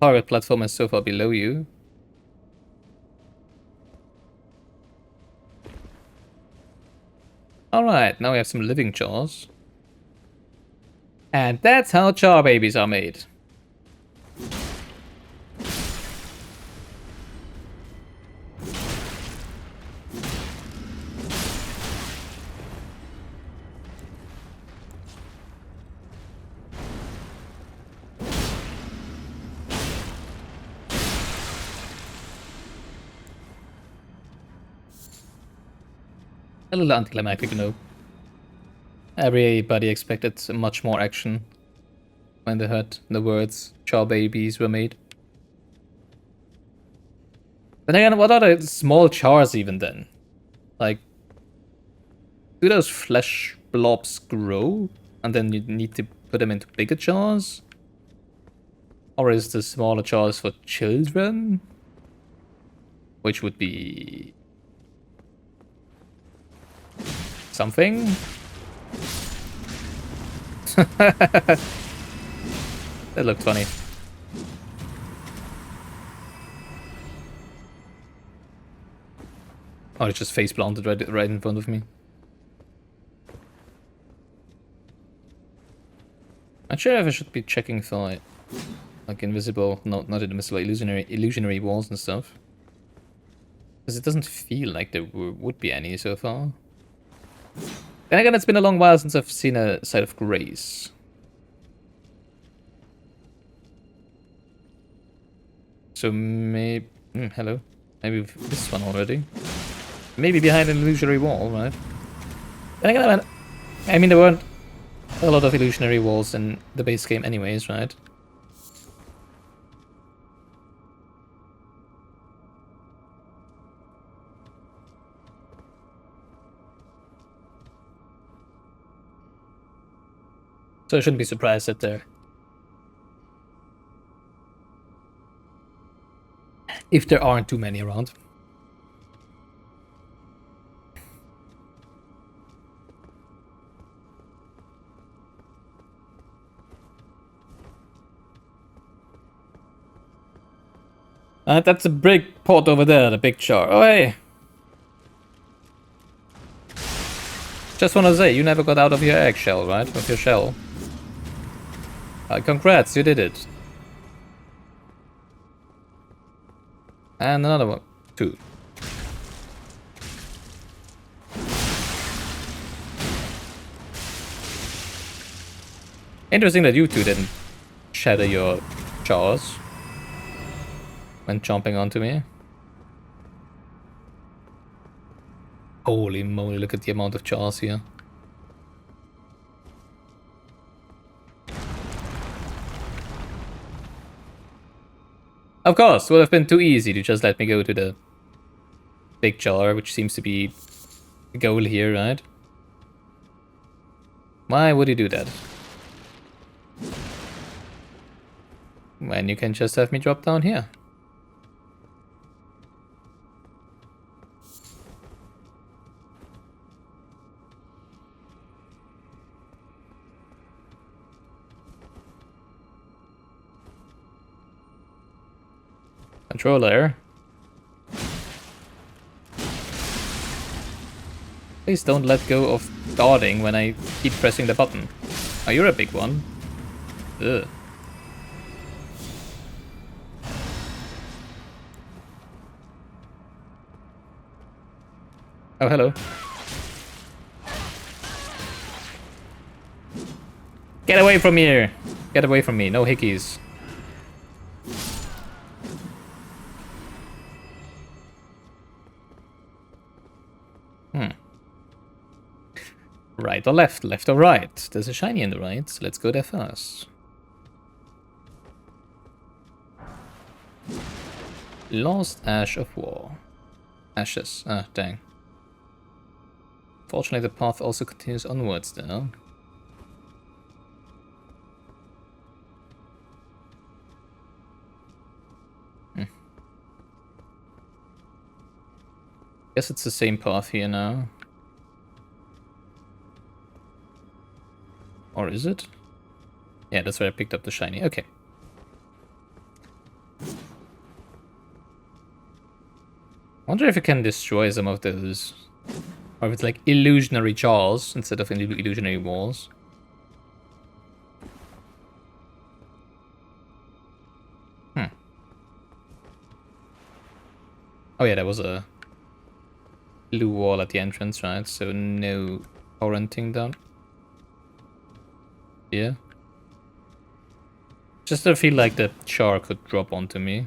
Target platform is so far below you. Alright, now we have some living jars. And that's how jar babies are made. A little anticlimactic, you know. Everybody expected much more action when they heard the words "jar babies" were made. But again, what are the small jars even then? Like, do those flesh blobs grow and then you need to put them into bigger jars? Or is the smaller jars for children? Which would be... something? That looked funny. Oh, it just face planted right in front of me. Not sure if I should be checking for like invisible, not invisible, illusionary walls and stuff. Because it doesn't feel like there would be any so far. Then again, it's been a long while since I've seen a Site of Grace. So maybe... hello. Maybe this one already. Maybe behind an illusionary wall, right? Then again, I mean, there weren't a lot of illusionary walls in the base game anyways, right? So I shouldn't be surprised that there... if there aren't too many around. That's a big pot over there, the big jar. Oh, hey! Just wanna say, you never got out of your eggshell, right? Of your shell. Congrats, you did it. And another one. 2. Interesting that you two didn't shatter your jaws when chomping onto me. Holy moly, look at the amount of jaws here. Of course, would have been too easy to just let me go to the big jar, which seems to be the goal here, right? Why would he do that? When you can just have me drop down here. Controller. Please don't let go of dodging when I keep pressing the button. Oh, you're a big one. Ugh. Oh, hello. Get away from here! Get away from me, no hickeys. Right or left? Left or right? There's a shiny on the right, so let's go there first. Lost Ash of War. Ashes. Ah, dang. Fortunately, the path also continues onwards, though. Guess it's the same path here now. Or is it? Yeah, that's where I picked up the shiny. Okay. Wonder if you can destroy some of those. Or if it's like illusionary jaws instead of illusionary walls. Oh yeah, there was a blue wall at the entrance, right? So no torrenting down. Yeah. Just I feel like the char could drop onto me.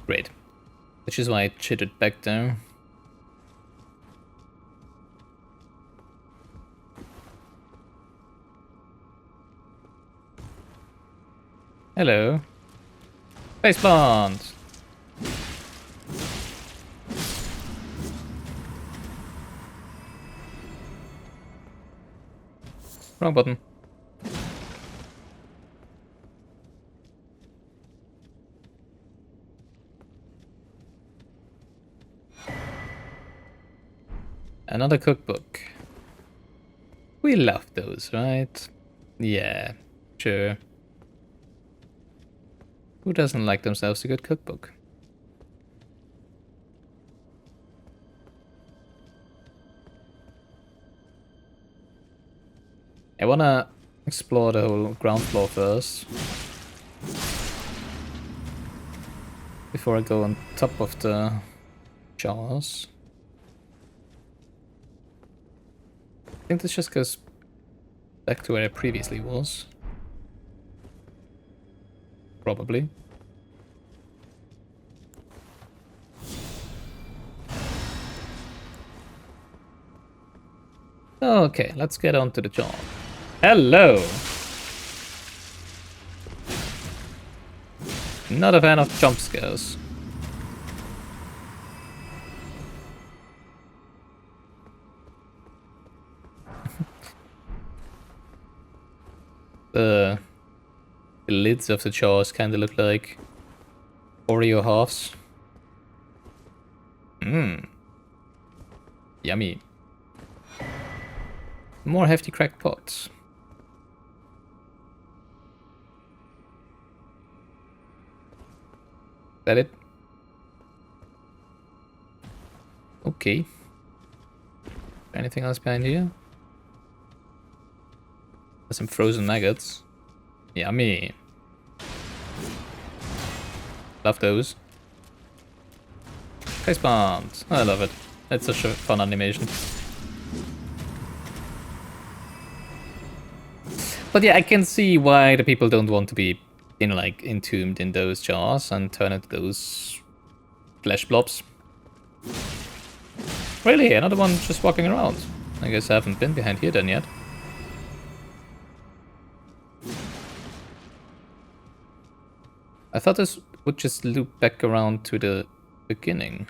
Great. Which is why I chittered back there. Hello. Face plant! Wrong button. Another cookbook. We love those, right? Yeah, sure. Who doesn't like themselves a good cookbook? I wanna explore the whole ground floor first. Before I go on top of the jars. I think this just goes back to where I previously was. Probably. Okay, let's get on to the job. Hello! Not a fan of jump scares. The lids of the jars kind of look like Oreo halves. Mmm. Yummy. More hefty cracked pots. That it? Okay. Anything else behind here? There's some frozen maggots. Yummy. Love those. Face bombs. I love it. It's such a fun animation. But yeah, I can see why the people don't want to be, you know, like entombed in those jars and turn into those flesh blobs. Really? Another one just walking around. I guess I haven't been behind here then yet. I thought this would just loop back around to the beginning.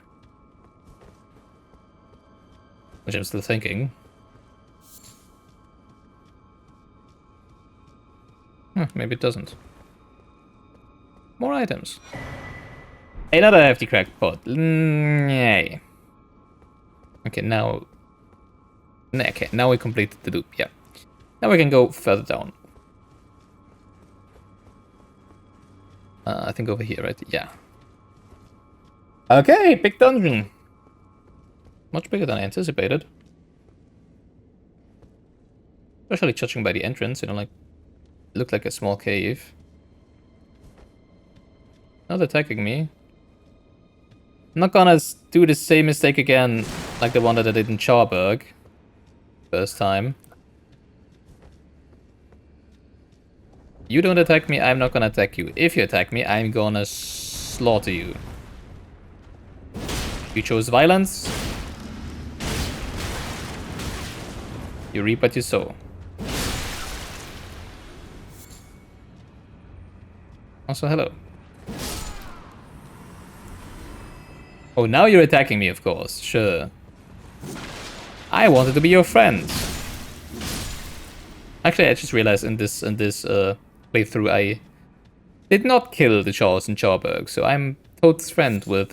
Which I'm still thinking. Maybe it doesn't. More items. Another hefty cracked pot. Yay. Okay, now... Okay, now we completed the loop, yeah. Now we can go further down. I think over here, right? Yeah. Okay, big dungeon. Much bigger than I anticipated. Especially judging by the entrance, you know, like... It looked like a small cave. Not attacking me. I'm not gonna do the same mistake again, like the one that I did in Charburg. First time. You don't attack me, I'm not gonna attack you. If you attack me, I'm gonna slaughter you. You chose violence. You reap what you sow. Also, hello. Oh, now you're attacking me, of course. Sure. I wanted to be your friend. Actually, I just realized in this playthrough, I did not kill the Charles in Charburg, so I'm Toad's friend with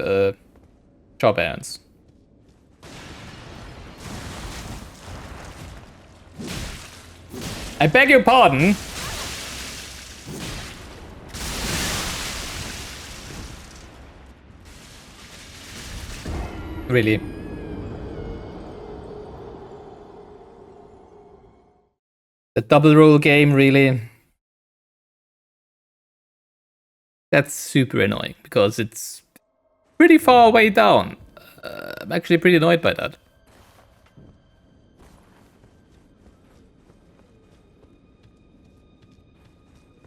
Charbarons. I beg your pardon. Really? The double roll game, really? That's super annoying, because it's pretty far way down. I'm actually pretty annoyed by that.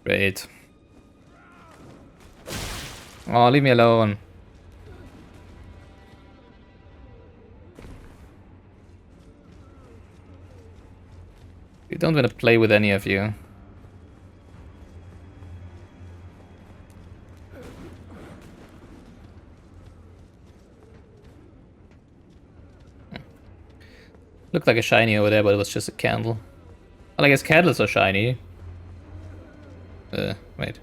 Great. Oh, leave me alone. I don't want to play with any of you. Looked like a shiny over there, but it was just a candle. Well, I guess candles are shiny. Wait.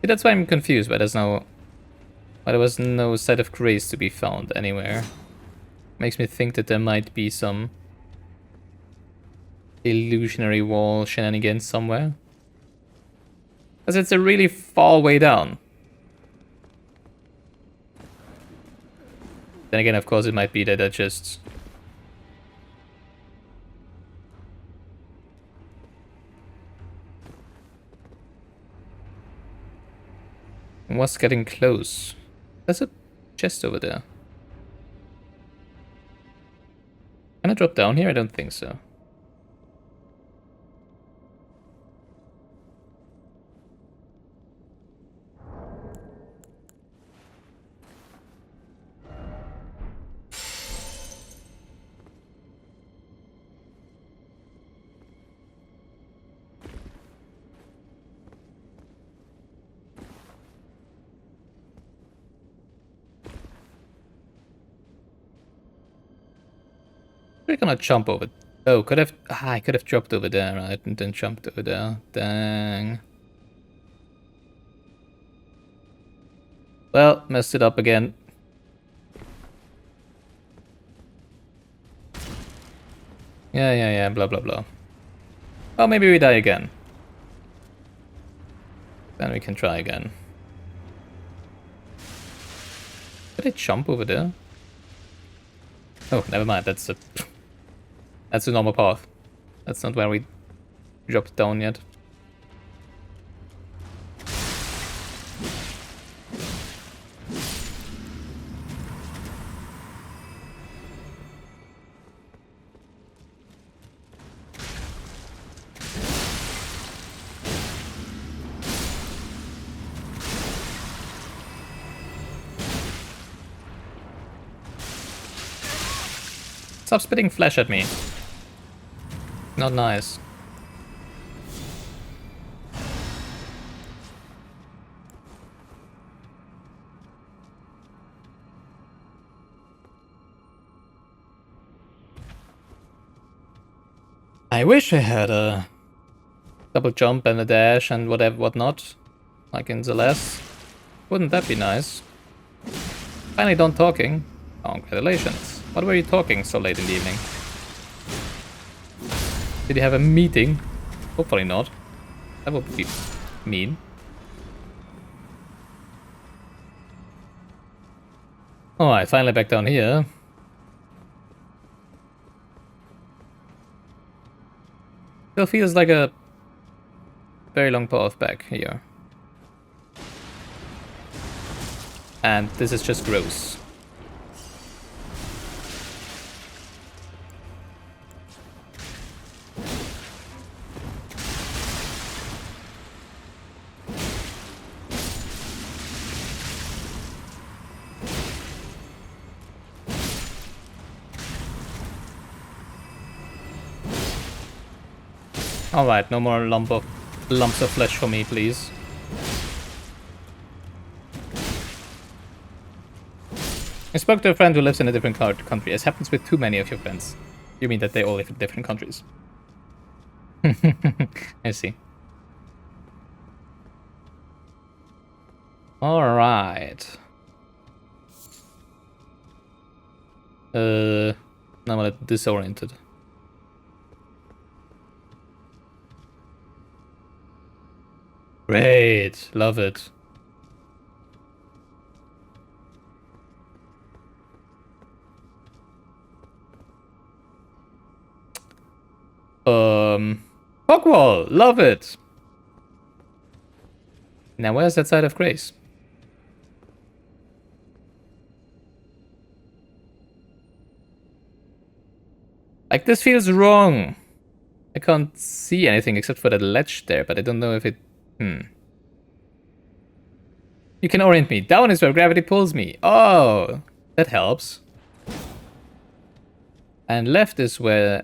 See, that's why I'm confused, but there was no site of grace to be found anywhere. Makes me think that there might be some illusionary wall shenanigans somewhere. Because it's a really far way down. Then again, of course, it might be that I just... was getting close. There's a chest over there. Can I drop down here? I don't think so. We're gonna jump over. Oh, could have. I could have dropped over there, right? And then jumped over there. Dang. Well, messed it up again. Yeah, blah blah blah. Oh, maybe we die again. Then we can try again. Did I jump over there? Oh, never mind. That's a normal path. That's not where we dropped down yet. Stop spitting flesh at me. Not nice. I wish I had a double jump and a dash and whatnot, like in the last. Wouldn't that be nice? Finally done talking. Congratulations. What were you talking so late in the evening? Did you have a meeting? Hopefully not. That would be mean. Alright, finally back down here. Still feels like a very long path back here. And this is just gross. Alright, no more lumps of flesh for me, please. I spoke to a friend who lives in a different country, as happens with too many of your friends. You mean that they all live in different countries? I see. Alright. Now I'm a little disoriented. Great, love it. Hogwall, love it. Now where's that side of grace? Like, this feels wrong. I can't see anything except for that ledge there, but I don't know if it... You can orient me. Down is where gravity pulls me. Oh, that helps. And left is where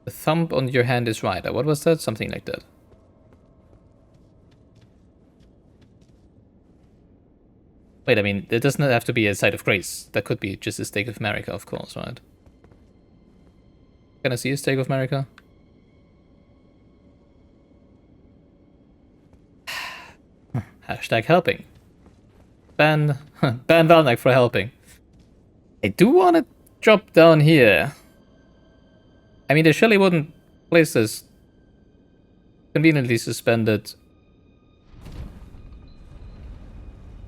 the thumb on your hand is right. What was that? Something like that. Wait, I mean, it doesn't have to be a site of grace. That could be just a stake of America, of course, right? Can I see a stake of America? Hashtag helping. Ban Valnak for helping. I do want to drop down here. I mean, they surely wouldn't place this conveniently suspended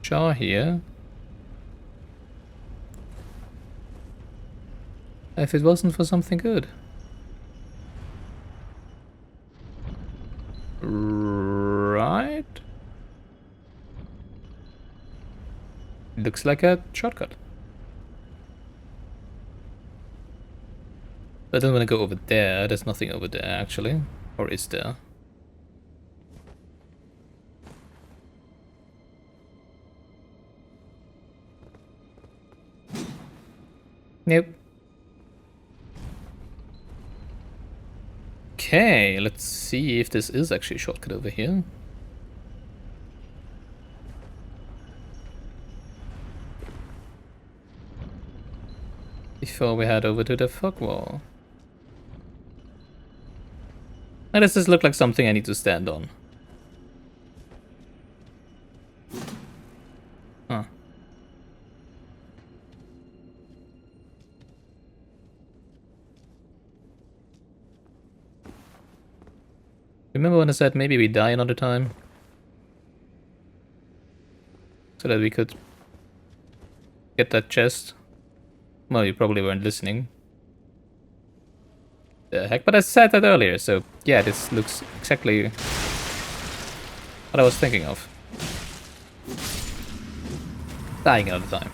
jar here if it wasn't for something good. Right? Looks like a shortcut. I don't want to go over there. There's nothing over there, actually. Or is there? Nope. Okay, let's see if this is actually a shortcut over here. Before we head over to the fog wall. Now does this look like something I need to stand on? Huh. Remember when I said maybe we die another time? So that we could get that chest? Well, you probably weren't listening. The heck, but I said that earlier, so yeah, this looks exactly what I was thinking of. Dying another time.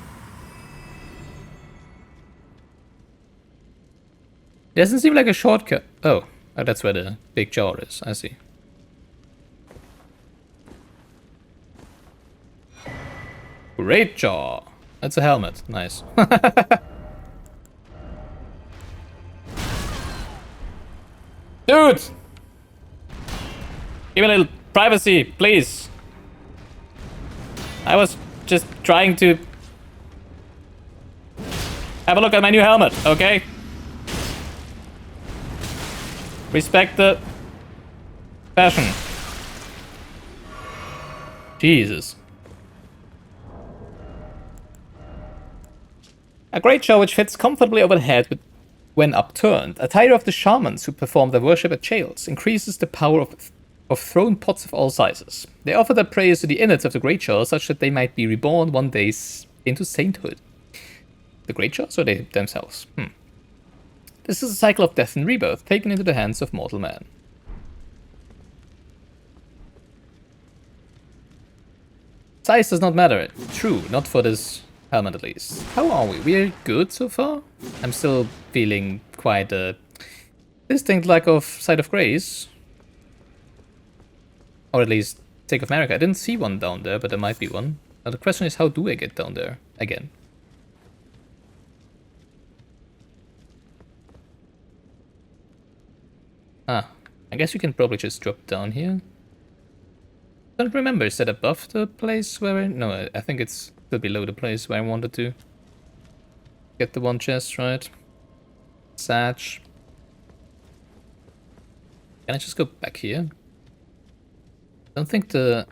It doesn't seem like a shortcut. Oh, that's where the big jar is. I see. Great jar. That's a helmet. Nice. Dude! Give me a little privacy, please. I was just trying to have a look at my new helmet, okay? Respect the fashion. Jesus. A great jar which fits comfortably over the head when upturned. A tire of the shamans who perform their worship at jails increases the power of thrown pots of all sizes. They offer their prayers to the innards of the great jar such that they might be reborn one day into sainthood. The great jars or they themselves? This is a cycle of death and rebirth taken into the hands of mortal man. Size does not matter. True, not for this helmet at least. How are we? We're good so far? I'm still feeling quite a distinct lack of sight of grace. Or at least Take of America. I didn't see one down there, but there might be one. Now the question is, how do I get down there again? Ah, I guess you can probably just drop down here. Don't remember, is that above the place where I... No, I think it's still below the place where I wanted to get the one chest, right? Satch. Can I just go back here? I don't think the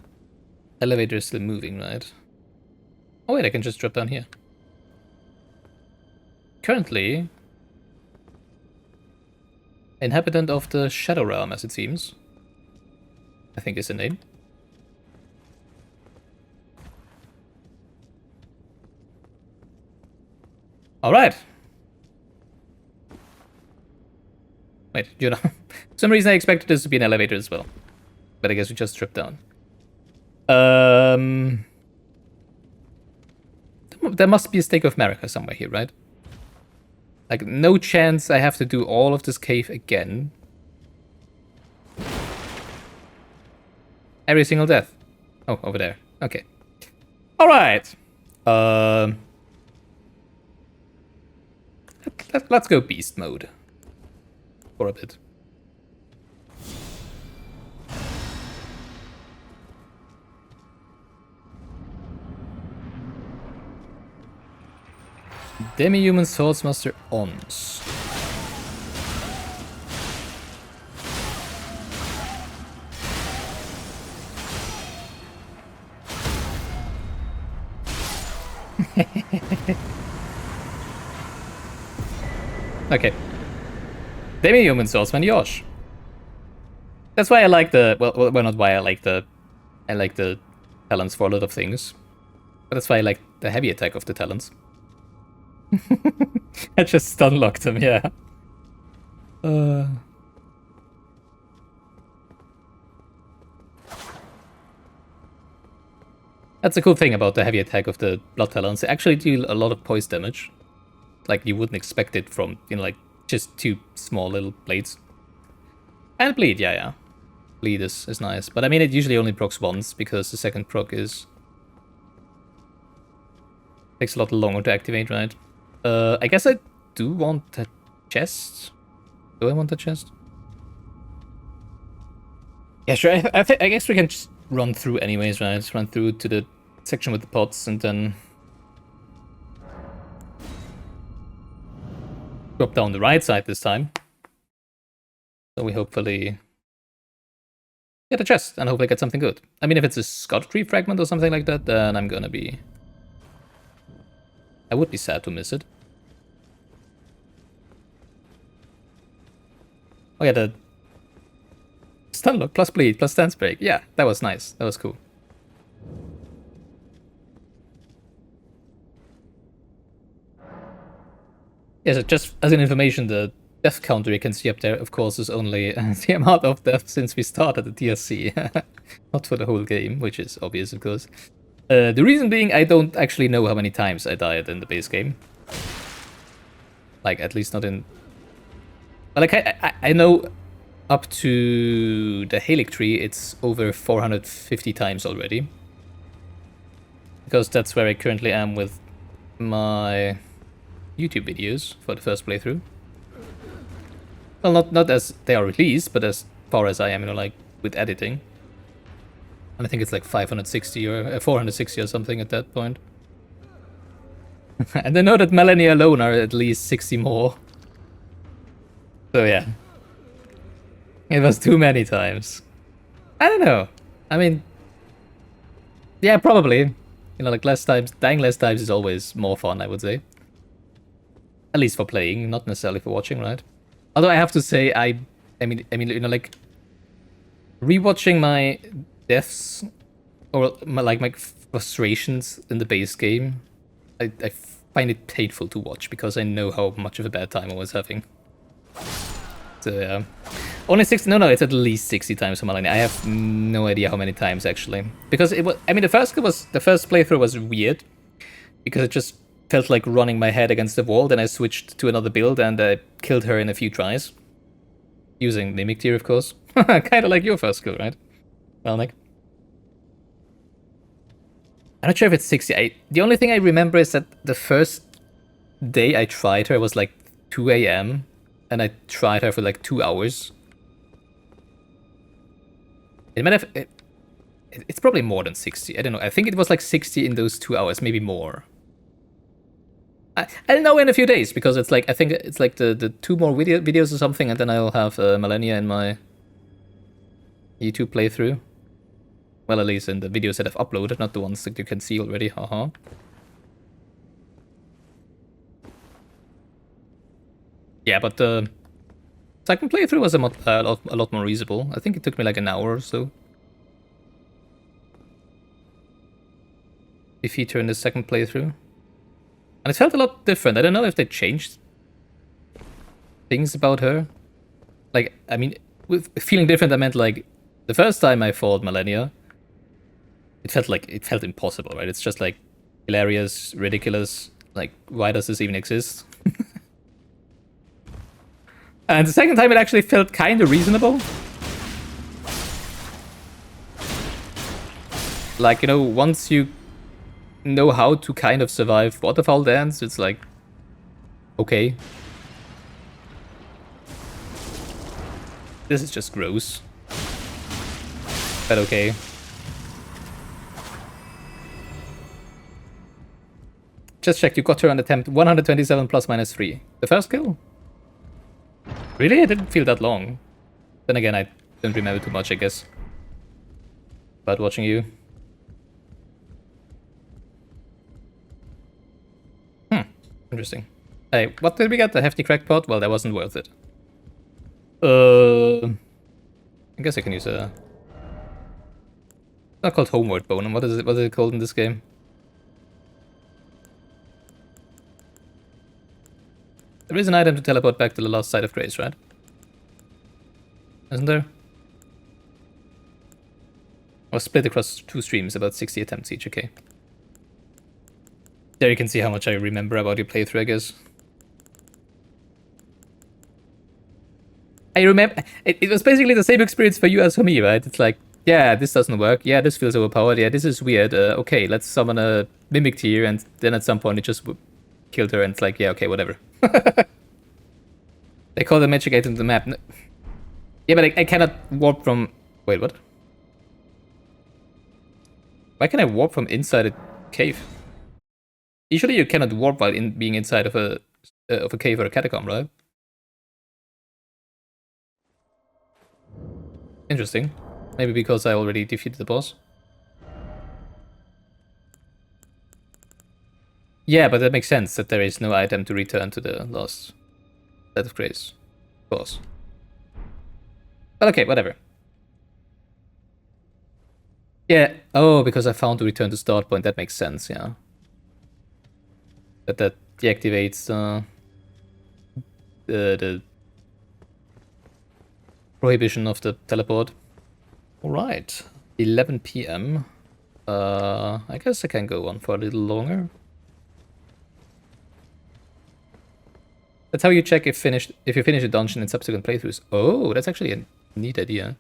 elevator is still moving, right? Oh wait, I can just drop down here. Currently... Inhabitant of the Shadow Realm, as it seems. I think is the name. Alright. Wait, you know, for some reason I expected this to be an elevator as well. But I guess we just tripped down. There must be a Stake of America somewhere here, right? Like, no chance I have to do all of this cave again. Every single death. Oh, over there. Okay. Alright. Let's go beast mode. For a bit. Demi-human Swordsmaster Ons. Okay. Demi-human swordsman Yosh. That's why I like the... Well, not why I like the... I like the talents for a lot of things. But that's why I like the heavy attack of the talents. I just stun locked him, yeah. That's a cool thing about the heavy attack of the blood talents. They actually deal a lot of poise damage. Like you wouldn't expect it from, you know, like just two small little blades. And bleed, yeah. Bleed is nice. But I mean, it usually only procs once because the second proc is... takes a lot longer to activate, right? I guess I do want a chest. Do I want a chest? Yeah, sure. I guess we can just run through anyways, right? Just run through to the section with the pots and then drop down the right side this time. So we hopefully get a chest and hopefully get something good. I mean, if it's a Erdtree fragment or something like that, then I'm gonna be... I would be sad to miss it. Oh yeah, the stun lock plus bleed plus stance break. Yeah, that was nice. That was cool. Yeah, so just as an information, the death counter you can see up there, of course, is only the amount of death since we started the DLC. Not for the whole game, which is obvious, of course. The reason being, I don't actually know how many times I died in the base game. Like, at least not in... Like, I know up to the Erdtree, it's over 450 times already. Because that's where I currently am with my YouTube videos for the first playthrough. Well, not as they are released, but as far as I am, you know, like, with editing. And I think it's like 560 or 460 or something at that point. And I know that Melania alone are at least 60 more. So yeah. It was too many times. I don't know. I mean... Yeah, probably. You know, like less times, dying less times is always more fun, I would say. At least for playing, not necessarily for watching, right? Although I have to say, I mean, you know, like... Rewatching my deaths, or my frustrations in the base game, I find it painful to watch because I know how much of a bad time I was having. So yeah, only 60. No, it's at least 60 times for Melania. I have no idea how many times actually, because it was. I mean, the first playthrough was weird because it just felt like running my head against the wall. Then I switched to another build and I killed her in a few tries using Mimic Tier, of course. Kind of like your first skill, right? Well, Nick. I'm not sure if it's 60. The only thing I remember is that the first day I tried her was like 2 AM, and I tried her for like 2 hours. It might have... It's probably more than 60. I don't know. I think it was like 60 in those 2 hours, maybe more. I'll know in a few days, because it's like... I think it's like the 2 more videos or something, and then I'll have Melania in my YouTube playthrough. Well, at least in the videos that I've uploaded, not the ones that you can see already, haha. Yeah, but the second playthrough was a lot more reasonable. I think it took me like an hour or so. Defeat her in the second playthrough. And it felt a lot different. I don't know if they changed things about her. Like, I mean, with feeling different, I meant like, the first time I fought Melania, it felt impossible, right? It's just like hilarious, ridiculous. Like, why does this even exist? And the second time it actually felt kind of reasonable. Like, you know, once you know how to kind of survive waterfowl dance, it's like, okay. This is just gross. But okay. Just checked, you got her on attempt 127 plus minus 3. The first kill? Really? It didn't feel that long. Then again, I don't remember too much, I guess. About watching you. Interesting. Hey, what did we get? The hefty crackpot? Well, that wasn't worth it. I guess I can use a... It's not called Homeward Bone. What is it? What is it called in this game? There is an item to teleport back to the last site of Grace, right? Isn't there? Or split across 2 streams, about 60 attempts each, okay. There you can see how much I remember about your playthrough, I guess. I remember... It was basically the same experience for you as for me, right? It's like, yeah, this doesn't work. Yeah, this feels overpowered. Yeah, this is weird. Okay, let's summon a Mimic here, and then at some point it just killed her, and it's like, yeah, okay, whatever. They call the magic item the map. Yeah, but I cannot warp from... Wait, what? Why can I warp from inside a cave? Usually you cannot warp while being inside of a cave or a catacomb, right? Interesting. Maybe because I already defeated the boss. Yeah, but that makes sense that there is no item to return to the lost set of Grace boss. But okay, whatever. Yeah, oh, because I found the return to start point, that makes sense, yeah. But that deactivates the prohibition of the teleport. Alright, 11 PM. I guess I can go on for a little longer. That's how you check if you finish a dungeon in subsequent playthroughs. Oh, that's actually a neat idea.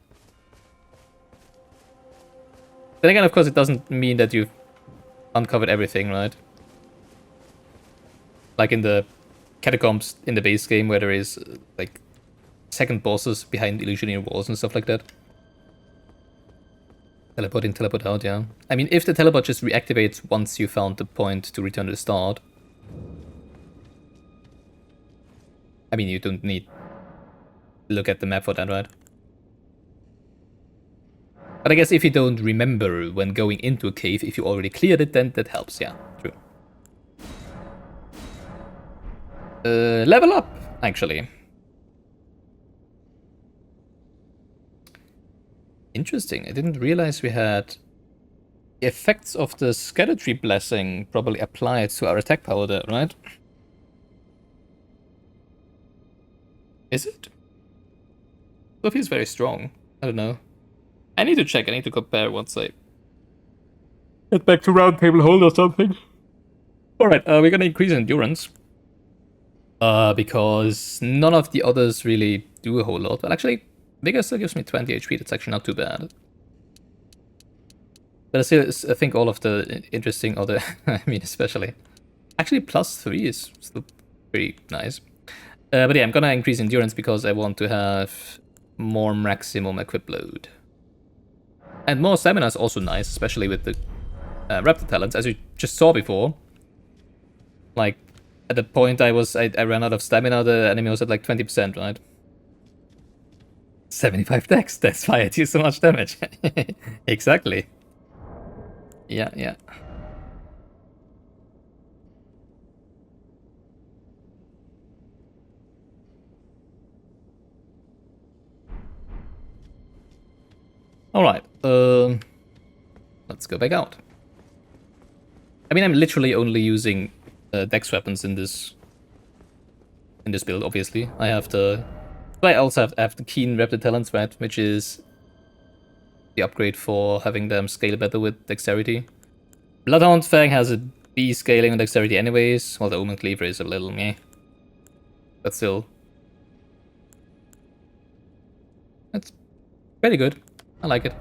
Then again, of course, it doesn't mean that you've uncovered everything, right? Like in the catacombs in the base game, where there is like second bosses behind illusionary walls and stuff like that. Teleport in, teleport out, yeah. I mean, if the teleport just reactivates once you found the point to return to the start, I mean, you don't need to look at the map for that, right? But I guess if you don't remember when going into a cave, if you already cleared it, then that helps, yeah, true. Level up, actually. Interesting, I didn't realize we had the effects of the Erdtree blessing probably applied to our attack power there, right? Is it? Still feels very strong. I don't know. I need to check. I need to compare once I get back to round table hold or something. Alright, we're gonna increase endurance. Because none of the others really do a whole lot. Well, actually, Vigor still gives me 20 HP. That's actually not too bad. But I think all of the interesting other... I mean, especially... Actually, +3 is still pretty nice. But yeah, I'm gonna increase endurance because I want to have more maximum equip load. And more stamina is also nice, especially with the raptor talents, as you just saw before. Like, at the point I ran out of stamina, the enemy was at like 20%, right? 75 dex, that's why I do so much damage. Exactly. Yeah, yeah. Alright, let's go back out. I mean, I'm literally only using dex weapons in this build, obviously. I have the... I also have the Keen Raptor Talents, right, which is the upgrade for having them scale better with dexterity. Bloodhound Fang has a B scaling on dexterity anyways, while the Omen Cleaver is a little meh. But still. That's pretty good. I like it.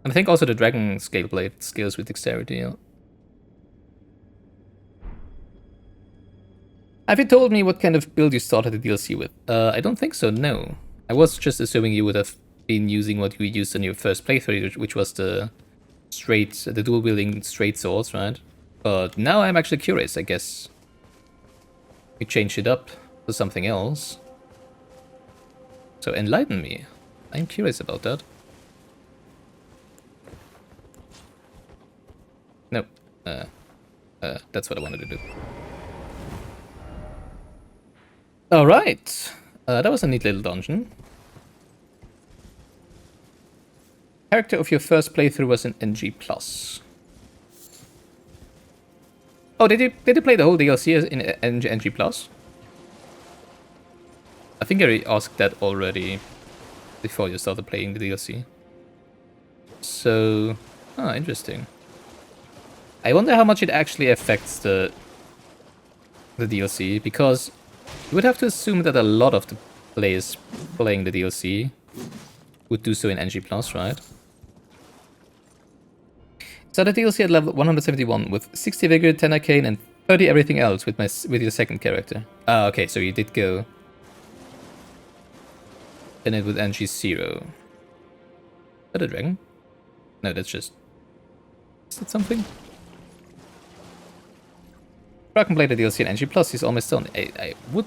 And I think also the Dragon Scale Blade scales with dexterity, yeah. Have you told me what kind of build you started the DLC with? I don't think so, no. I was just assuming you would have been using what you used in your first playthrough, which was the dual-wielding straight swords, right? But now I'm actually curious, I guess. We changed it up to something else. So enlighten me. I'm curious about that. No. That's what I wanted to do. Alright. That was a neat little dungeon. Character of your first playthrough was an NG+. Oh, did you play the whole DLC in NG+? I think I asked that already before you started playing the DLC. So, interesting. I wonder how much it actually affects the DLC, because you would have to assume that a lot of the players playing the DLC would do so in NG+, right? So the DLC at level 171 with 60 vigor, 10 arcane, and 30 everything else with your second character. Ah, okay, so you did go in it with NG 0. Is that a dragon? No, that's just... Is that something? I can play the DLC in NG+, is almost done. I would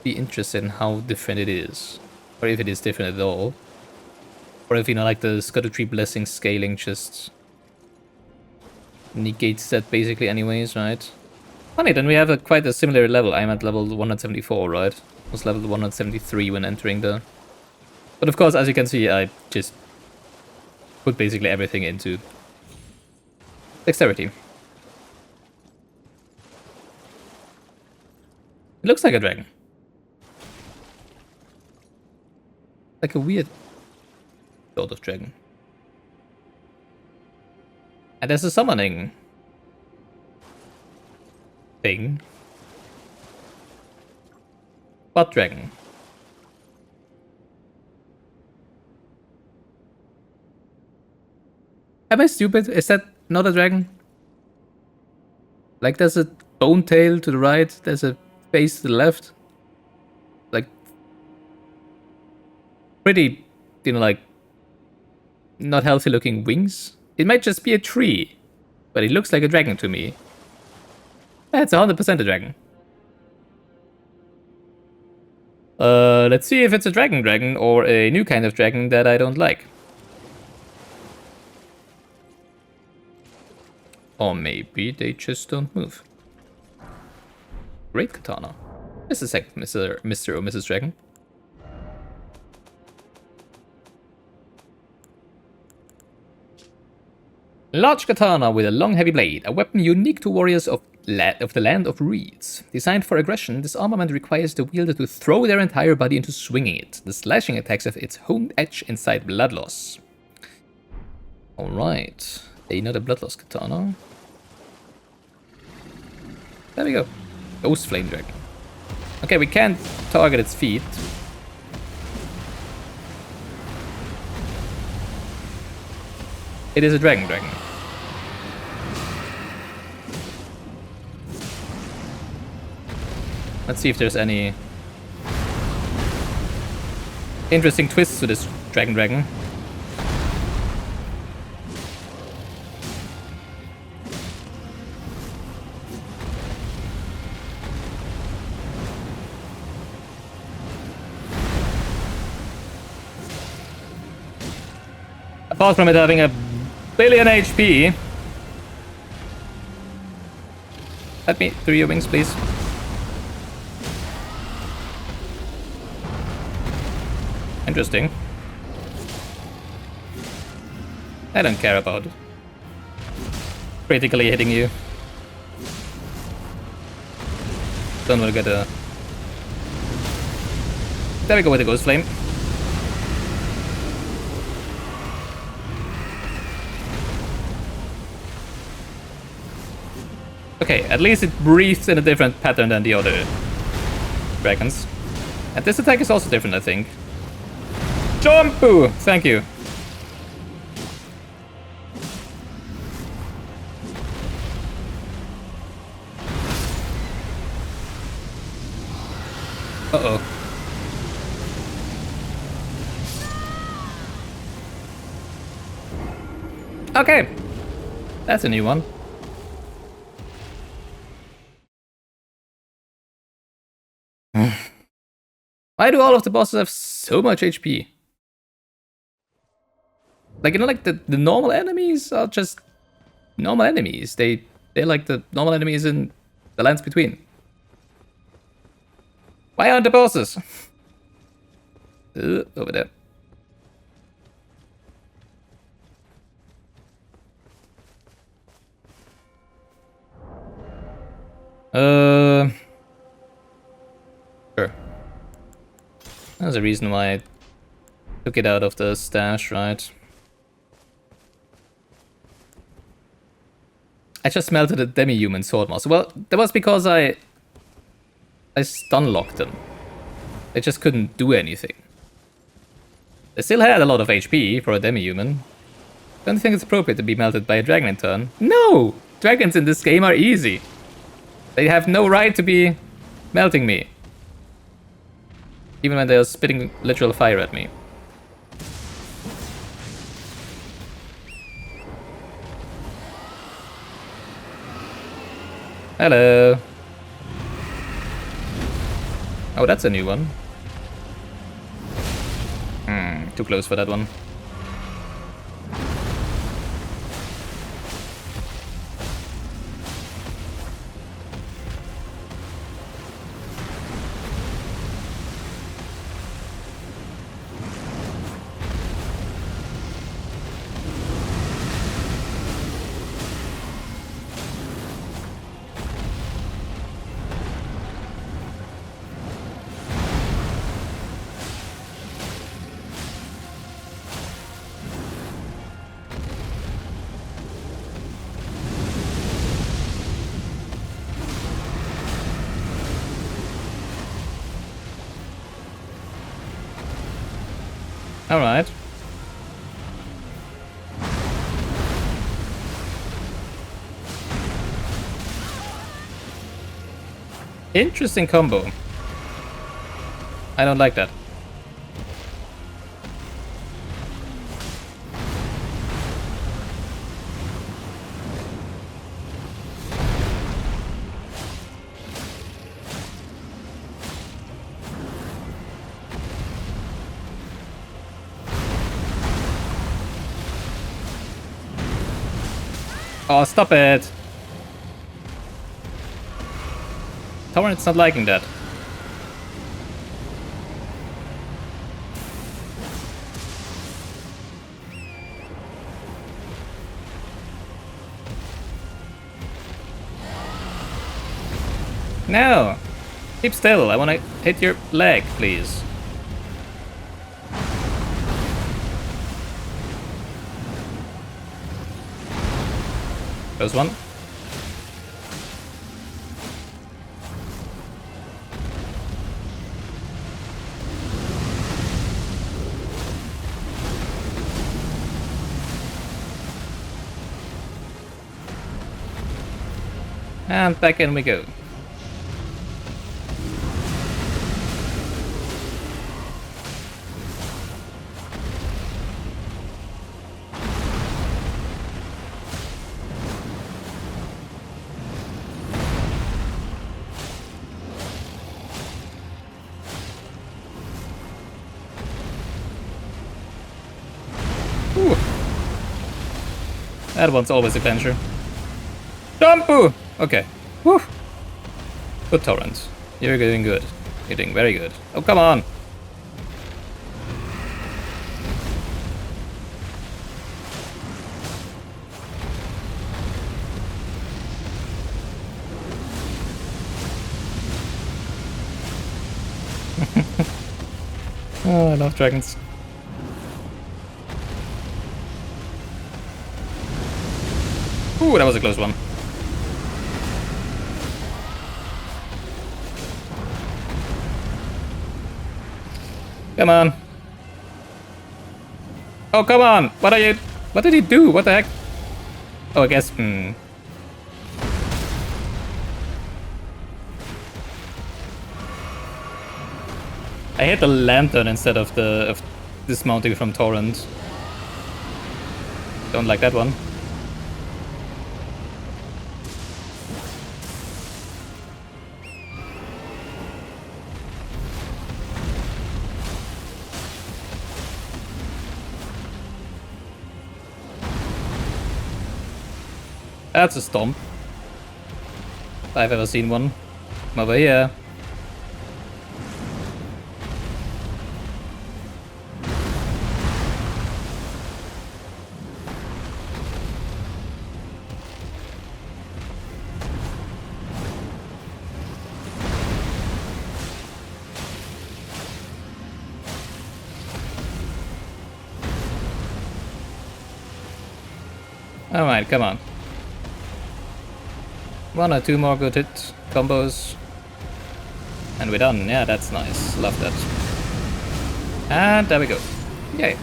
be interested in how different it is. Or if it is different at all. Or if, you know, like the Erdtree blessing scaling just negates that basically anyways, right? Funny, then we have quite a similar level. I'm at level 174, right? I was level 173 when entering the... But of course, as you can see, I just put basically everything into dexterity. It looks like a dragon. Like a weird sort of dragon. And there's a summoning thing. What dragon? Am I stupid? Is that not a dragon? Like there's a bone tail to the right, there's a face to the left. Like pretty, you know, like not healthy looking wings. It might just be a tree, but it looks like a dragon to me. That's 100% a dragon. Let's see if it's a dragon or a new kind of dragon that I don't like. Or maybe they just don't move. Great katana. Just a second, Mr. or Mrs. Dragon. Large katana with a long heavy blade, a weapon unique to warriors of the land of reeds. Designed for aggression, this armament requires the wielder to throw their entire body into swinging it. The slashing attacks have its honed edge inside blood loss. Alright, another blood loss katana. There we go. Ghost Flame Dragon. Okay, we can't target its feet. It is a dragon. Let's see if there's any interesting twists to this dragon. Apart from it having a billion HP. Let me through your wings, please. Interesting. I don't care about critically hitting you. Don't want to get a... There we go with the Ghost Flame. Okay, at least it breathes in a different pattern than the other dragons. And this attack is also different, I think. Jumpu! Thank you. Uh-oh. Okay. That's a new one. Why do all of the bosses have so much HP? Like, you know, like the normal enemies are just normal enemies. They're like the normal enemies in the lands between. Why aren't the bosses? Over there. Sure. There's a reason why I took it out of the stash, right? I just melted a demi-human sword master. Well, that was because I stun locked them. They just couldn't do anything. They still had a lot of HP for a demi-human. Don't think it's appropriate to be melted by a dragon in turn. No! Dragons in this game are easy. They have no right to be melting me. Even when they are spitting literal fire at me. Hello. Oh, that's a new one. Too close for that one. Alright. Interesting combo. I don't like that. Oh, stop it! Torrent's not liking that. No! Keep still, I wanna hit your leg, please. Close one. And back in we go. Ooh. That one's always a clincher. Jumpu! Okay. Woo! Good torrent. You're doing good. You're doing very good. Oh, come on! Oh, I love dragons. Ooh, that was a close one. Come on. Oh, come on! What are you... What did he do? What the heck? Oh, I guess... I hit the lantern instead of dismounting from Torrent. Don't like that one. That's a stomp. If I've ever seen one. Come over here. Alright, come on. 1 or 2 more good hit combos. And we're done. Yeah, that's nice. Love that. And there we go. Yay.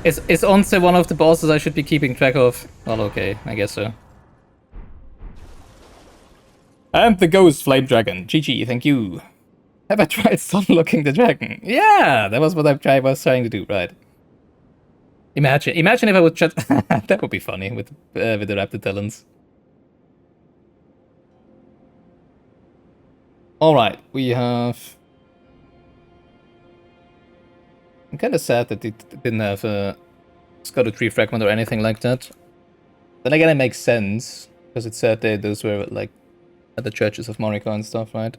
Is Once one of the bosses I should be keeping track of? Well, okay, I guess so. And the Ghost Flame Dragon. GG, thank you. Have I tried sunlocking the dragon? Yeah, that was what I was trying to do, right? Imagine if I would chat. That would be funny with the raptor talons. All right, we have. I'm kind of sad that it didn't have a Erdtree fragment or anything like that. Then again, it makes sense because it said that those were like at the churches of Morika and stuff, right?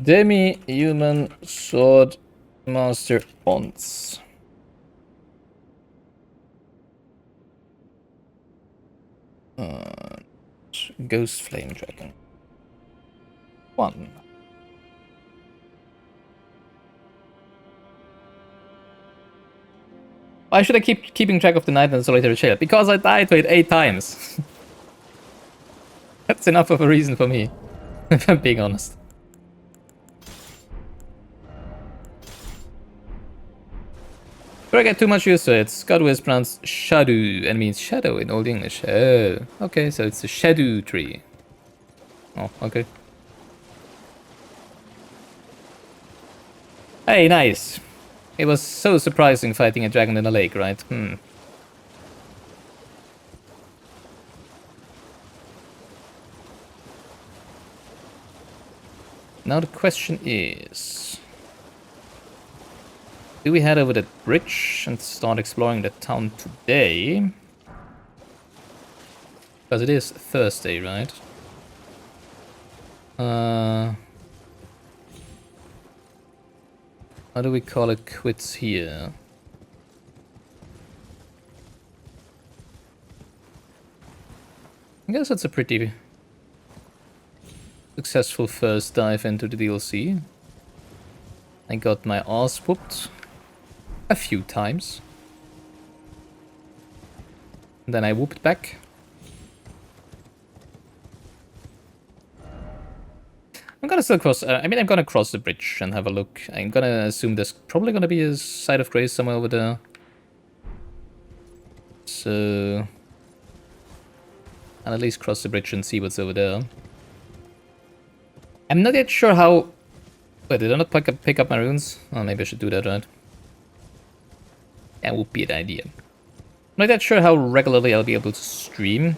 Demi-human sword master Once. Ghost Flame Dragon. 1. Why should I keep keeping track of the night in the solitary jail? Because I died to it 8 times. That's enough of a reason for me, if I'm being honest. Before I get too much used to it, Skadu is pronounced shadow and means shadow in Old English. Oh, okay, so it's a shadow tree. Oh, okay. Hey, nice. It was so surprising fighting a dragon in a lake, right? Now the question is... do we head over the bridge and start exploring the town today? Because it is Thursday, right? How do we call it quits here? I guess that's a pretty successful first dive into the DLC. I got my ass whooped a few times. And then I whooped back. I'm gonna still cross, I'm gonna cross the bridge and have a look. I'm gonna assume there's probably gonna be a site of grace somewhere over there. So... I'll at least cross the bridge and see what's over there. I'm not yet sure how... Wait, did I not pick up my runes? Oh, maybe I should do that, right? That would be an idea. I'm not yet sure how regularly I'll be able to stream.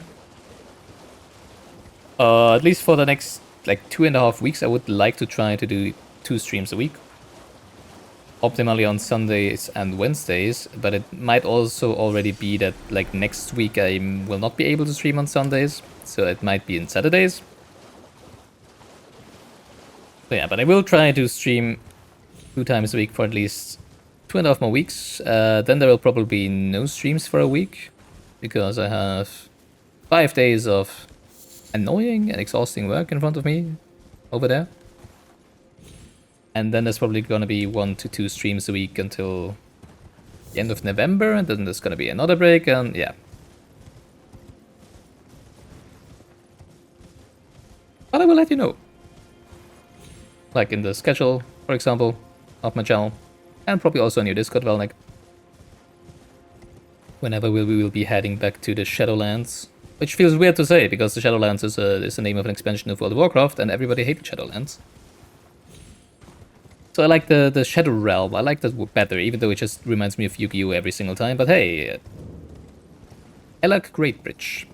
At least for the next, like, 2.5 weeks, I would like to try to do 2 streams a week. Optimally on Sundays and Wednesdays, but it might also already be that, like, next week I will not be able to stream on Sundays, so it might be on Saturdays. So yeah, but I will try to stream 2 times a week for at least 2.5 more weeks. Then there will probably be no streams for a week, because I have 5 days of annoying and exhausting work in front of me over there. And then there's probably gonna be 1 to 2 streams a week until the end of November, and then there's gonna be another break, and yeah. But I will let you know. Like in the schedule, for example, of my channel. And probably also on your Discord, Velnik. Whenever we will be heading back to the Shadowlands. Which feels weird to say, because the Shadowlands is the name of an expansion of World of Warcraft, and everybody hated Shadowlands. So I like the Shadow Realm, I like that better, even though it just reminds me of Yu-Gi-Oh! Every single time, but hey... I like Great Bridge.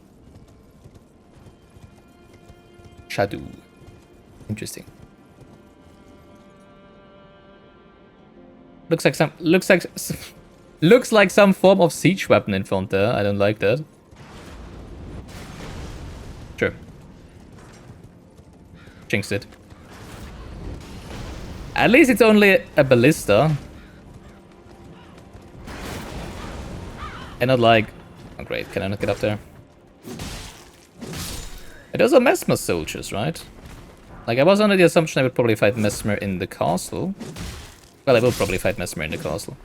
Shadow. Interesting. Looks like some form of siege weapon in front there. I don't like that. Sure. Jinxed it. At least it's only a ballista. And not like... Oh great, can I not get up there? Those are Mesmer soldiers, right? Like, I was under the assumption I would probably fight Mesmer in the castle. Well, I will probably fight Mesmer in the castle.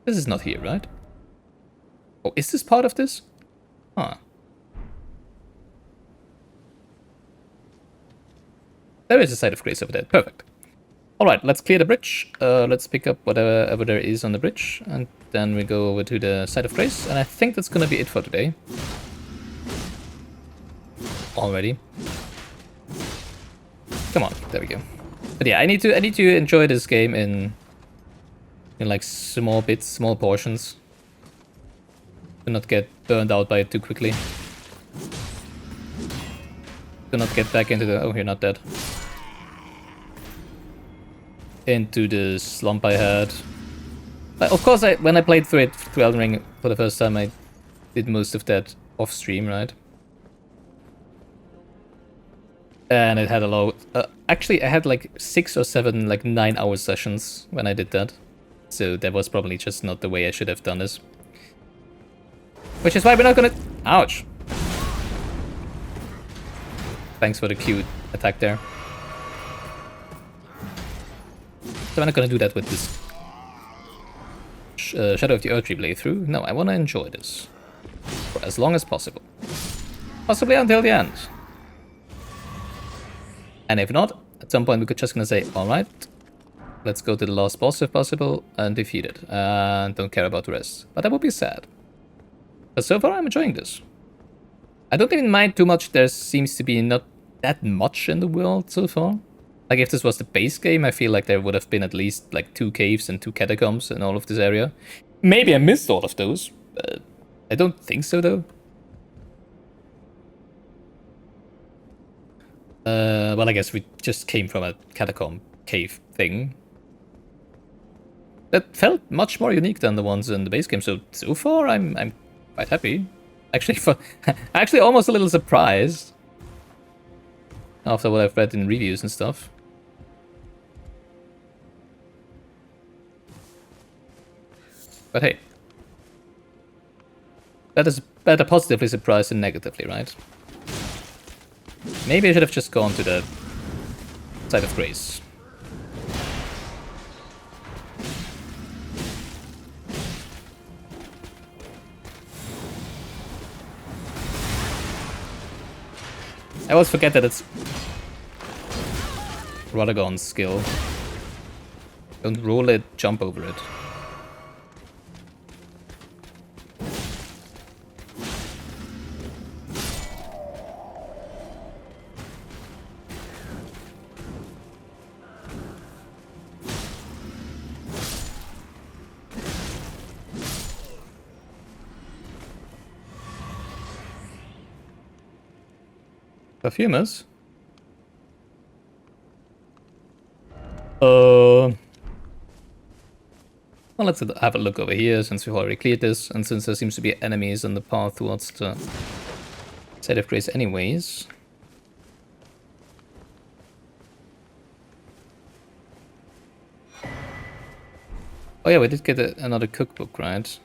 This is not here, right? Oh, is this part of this? Huh. There is a site of grace over there. Perfect. Alright, let's clear the bridge. Let's pick up whatever there is on the bridge. And then we go over to the site of grace. And I think that's gonna be it for today. Already. Come on, there we go. But yeah, I need to enjoy this game in like small bits, small portions. Do not get burned out by it too quickly. Do not get back into the... Oh, you're not dead. Into the slump I had. But of course, when I played through Elden Ring for the first time, I did most of that off stream, right? And it had a lot. Actually, I had like 6 or 7, like 9-hour sessions when I did that. So that was probably just not the way I should have done this. Which is why we're not gonna... Ouch. Thanks for the cute attack there. So I'm not gonna do that with this Shadow of the Erdtree playthrough. No, I wanna enjoy this. For as long as possible. Possibly until the end. And if not, at some point we could just gonna say, alright, let's go to the last boss if possible and defeat it. And don't care about the rest. But that would be sad. But so far I'm enjoying this. I don't even mind too much. There seems to be not that much in the world so far. Like if this was the base game, I feel like there would have been at least like 2 caves and 2 catacombs in all of this area. Maybe I missed all of those. I don't think so though. Well, I guess we just came from a catacomb cave thing. That felt much more unique than the ones in the base game. So far, I'm quite happy. Actually, almost a little surprised after what I've read in reviews and stuff. But hey, that is better positively surprised than negatively, right? Maybe I should have just gone to the site of grace. I always forget that it's Radagon's skill. Don't roll it, jump over it. Perfumers? Well, let's have a look over here since we've already cleared this, and since there seems to be enemies on the path towards the site of grace anyways. Oh yeah, we did get another cookbook, right?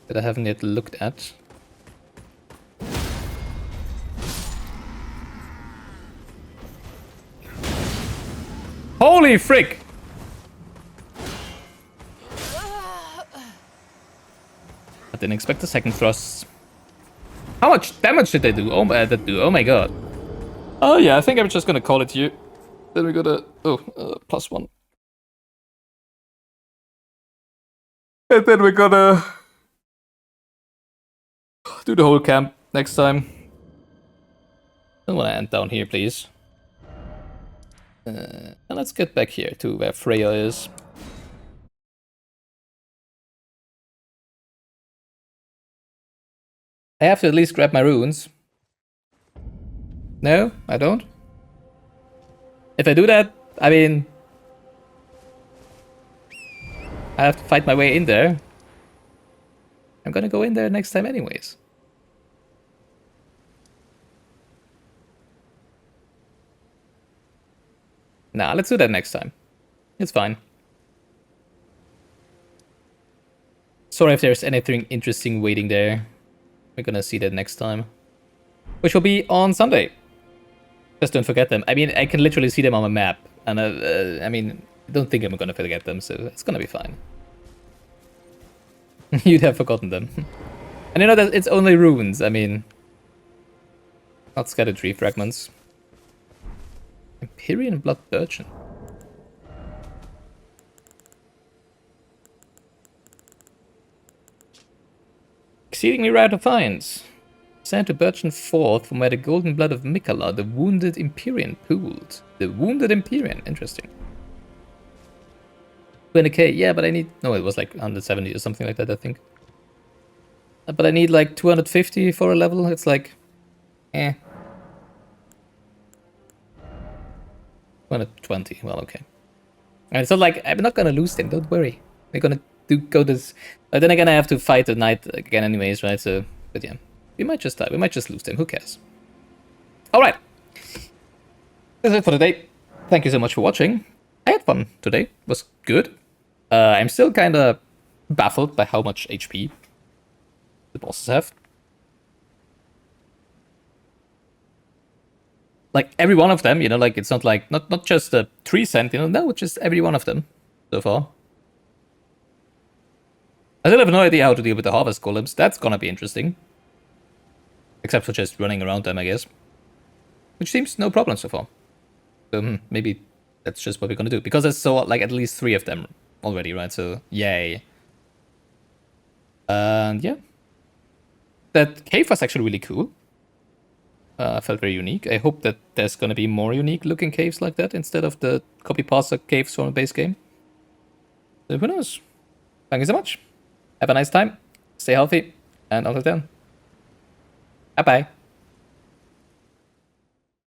That I haven't yet looked at. Holy frick! I didn't expect the second thrusts. How much damage did they do? Oh my god. Oh yeah, I think I'm just gonna call it here. Then we got a +1. And then we're gonna do the whole camp next time. Don't wanna end down here, please. And let's get back here to where Freya is. I have to at least grab my runes. No, I don't. If I do that, I mean, I have to fight my way in there. I'm gonna go in there next time anyways. Nah, let's do that next time. It's fine. Sorry if there's anything interesting waiting there. We're gonna see that next time. Which will be on Sunday. Just don't forget them. I mean, I can literally see them on a map. And I mean, I don't think I'm gonna forget them, so it's gonna be fine. You'd have forgotten them. And you know that it's only runes, I mean... Not scattered tree fragments. Empyrean Blood Birchen. Exceedingly rare to find. Sent to Birchen 4th from where the golden blood of Mikala, the wounded Empyrean, pooled. The wounded Empyrean, interesting. 20k, yeah, but I need... No, it was like 170 or something like that, I think. But I need like 250 for a level, it's like... Eh. 220, well, okay. And it's not like... I'm not gonna lose them, don't worry. We're gonna go this... But then again, I have to fight the knight again anyways, right? So, but yeah. We might just die, we might just lose them, who cares? Alright. That's it for today. Thank you so much for watching. I had fun today, it was good. I'm still kinda baffled by how much HP the bosses have. Like every one of them, you know, like it's not like not just the 3 cent, you know, no, just every one of them so far. I still have no idea how to deal with the harvest golems. That's gonna be interesting. Except for just running around them, I guess. Which seems no problem so far. So maybe that's just what we're gonna do. Because I saw like at least 3 of them already, right? So yay. And yeah. That cave was actually really cool. Felt very unique. I hope that there's gonna be more unique looking caves like that instead of the copy pasta caves from a base game. So who knows? Thank you so much. Have a nice time. Stay healthy. And until then. Bye bye.